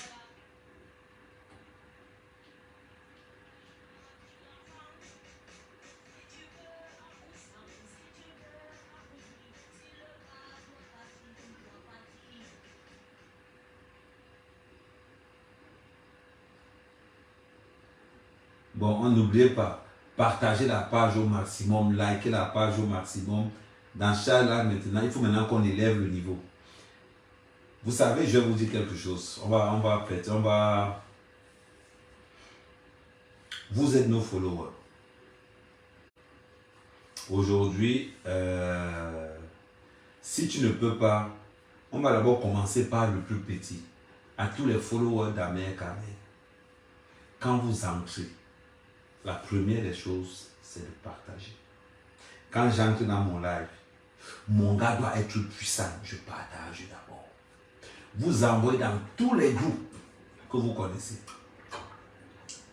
Bon, n'oubliez pas, partagez la page au maximum, likez la page au maximum. Dans chaque live maintenant, il faut maintenant qu'on élève le niveau. Vous savez, je vais vous dire quelque chose. On va... Vous êtes nos followers. Aujourd'hui, si tu ne peux pas, on va d'abord commencer par le plus petit. À tous les followers d'Amer Kamel. Quand vous entrez, la première des choses, c'est de partager. Quand j'entre dans mon live, mon gars doit être puissant. Je partage d'abord. Vous envoyez dans tous les groupes que vous connaissez.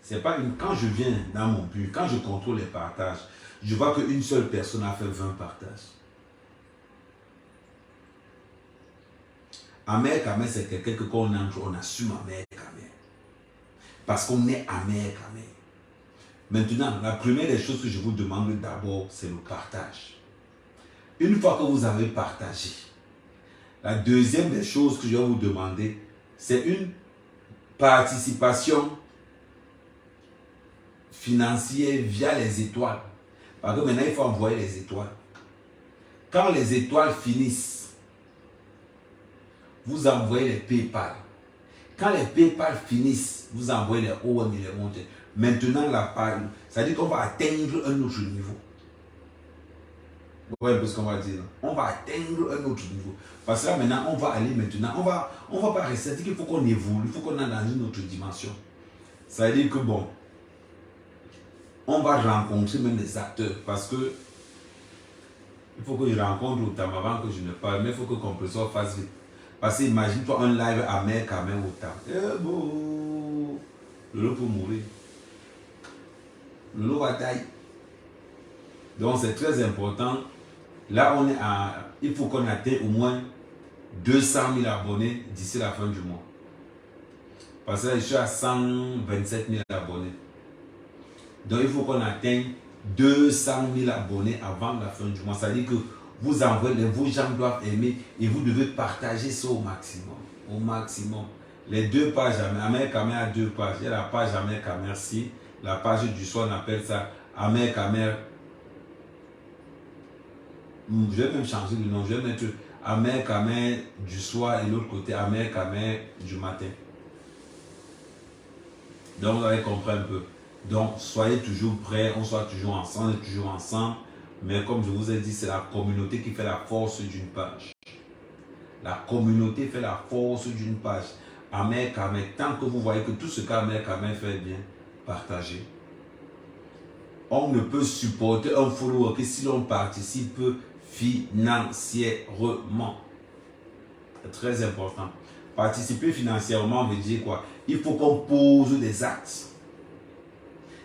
C'est pas une... Quand je viens dans mon but, quand je contrôle les partages, je vois qu'une seule personne a fait 20 partages. Amer Kamel, c'est quelqu'un que quand on entre, on assume Amer Kamel. Parce qu'on est Amer Kamel. Maintenant, la première des choses que je vous demande d'abord, c'est le partage. Une fois que vous avez partagé, la deuxième des choses que je vais vous demander, c'est une participation financière via les étoiles. Parce que maintenant, il faut envoyer les étoiles. Quand les étoiles finissent, vous envoyez les PayPal. Quand les PayPal finissent, vous envoyez les OM et les montées. Maintenant, la page, ça dit qu'on va atteindre un autre niveau. Vous voyez un peu ce qu'on va dire. On va atteindre un autre niveau. Parce que là, maintenant, on va aller maintenant. On va pas rester. C'est-à-dire qu'il faut qu'on évolue. Il faut qu'on aille dans une autre dimension. Ça veut dire que bon, on va rencontrer même des acteurs. Parce que il faut que je rencontre Outam avant que je ne parle. Mais il faut que le compresseur fasse vite. Parce que imagine-toi un live à Amer Kamel Outam. Eh bon, Lolo peut mourir. Lolo va tailler. Donc c'est très important. Là, on est à... Il faut qu'on atteigne au moins 200 000 abonnés d'ici la fin du mois. Parce que là, je suis à 127 000 abonnés. Donc, il faut qu'on atteigne 200 000 abonnés avant la fin du mois. Ça veut dire que vous envoyez, vos gens doivent aimer et vous devez partager ça au maximum. Au maximum. Les deux pages, Amer Kamel a deux pages. Il y a la page Amer Kamel si, la page du soir, on appelle ça Amer Kamel. Je vais même changer le nom. Je vais mettre Amer Kamel du soir et l'autre côté Amer Kamel du matin. Donc vous avez compris un peu. Donc soyez toujours prêts, on soit toujours ensemble, on est toujours ensemble. Mais comme je vous ai dit, c'est la communauté qui fait la force d'une page. La communauté fait la force d'une page. Amer Kamel, tant que vous voyez que tout ce qu'Amer Kamel fait bien, partagez. On ne peut supporter un follower que si l'on participe financièrement. C'est très important. Participer financièrement veut dire quoi? Il faut qu'on pose des actes.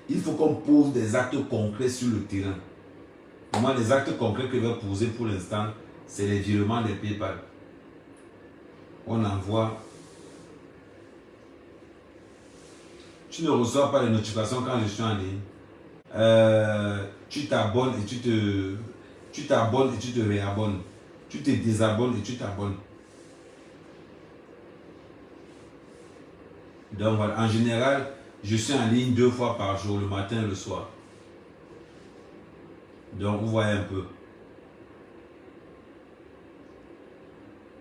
Il faut qu'on pose des actes concrets sur le terrain. Moi, les actes concrets que je vais poser pour l'instant, c'est les virements des PayPal. On envoie. Tu ne reçois pas les notifications quand je suis en ligne. Tu t'abonnes et tu te réabonnes. Tu te désabonnes et tu t'abonnes. Donc voilà, en général, je suis en ligne 2 fois par jour, le matin et le soir. Donc vous voyez un peu.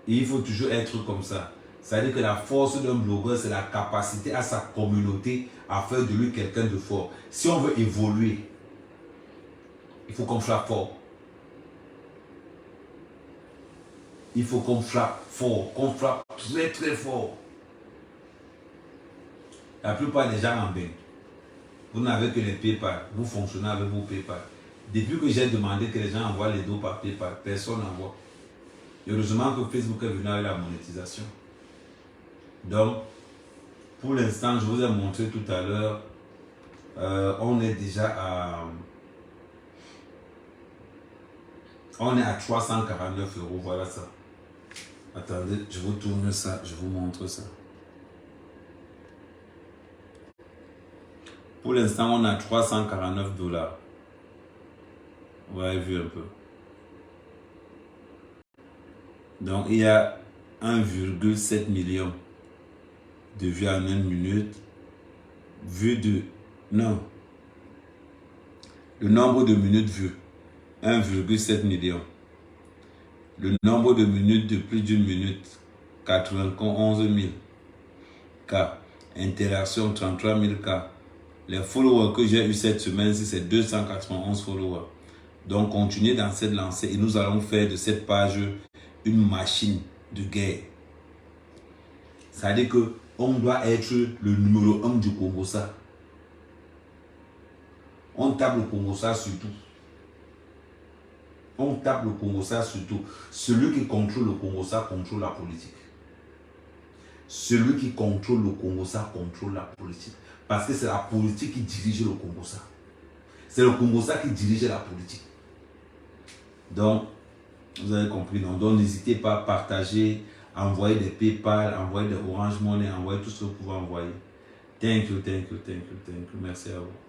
Et il faut toujours être comme ça. C'est-à-dire que la force d'un blogueur, c'est la capacité à sa communauté à faire de lui quelqu'un de fort. Si on veut évoluer, il faut qu'on frappe fort. Il faut qu'on frappe fort, qu'on frappe très très fort. La plupart des gens en bain. Vous n'avez que les PayPal. Vous fonctionnez avec vos PayPal. Depuis que j'ai demandé que les gens envoient les dons par PayPal, personne n'envoie. Heureusement que Facebook est venu avec la monétisation. Donc, pour l'instant, je vous ai montré tout à l'heure, on est déjà à... On est à 349 €, voilà ça. Attendez, je vous tourne ça, je vous montre ça. Pour l'instant, on a 349 $. Vous avez vu un peu. Donc, il y a 1,7 million de vues en 1 minute. Vues de... Non, Le nombre de minutes vues, 1,7 million. Le nombre de minutes de plus d'une minute, 91 000 cas. Interaction, 33 000 cas. Les followers que j'ai eu cette semaine, c'est 291 followers. Donc, continuez dans cette lancée et nous allons faire de cette page une machine de guerre. Ça veut dire qu'on doit être le numéro 1 du Congossa. On tape le Congossa surtout. On tape le Congossa surtout. Celui qui contrôle le Congossa contrôle la politique. Celui qui contrôle le Congossa contrôle la politique. Parce que c'est la politique qui dirige le Congossa. C'est le Congossa qui dirige la politique. Donc, vous avez compris. Donc n'hésitez pas à partager, à envoyer des PayPal, envoyer des Orange Money, envoyer tout ce que vous pouvez envoyer. Thank you. Merci à vous.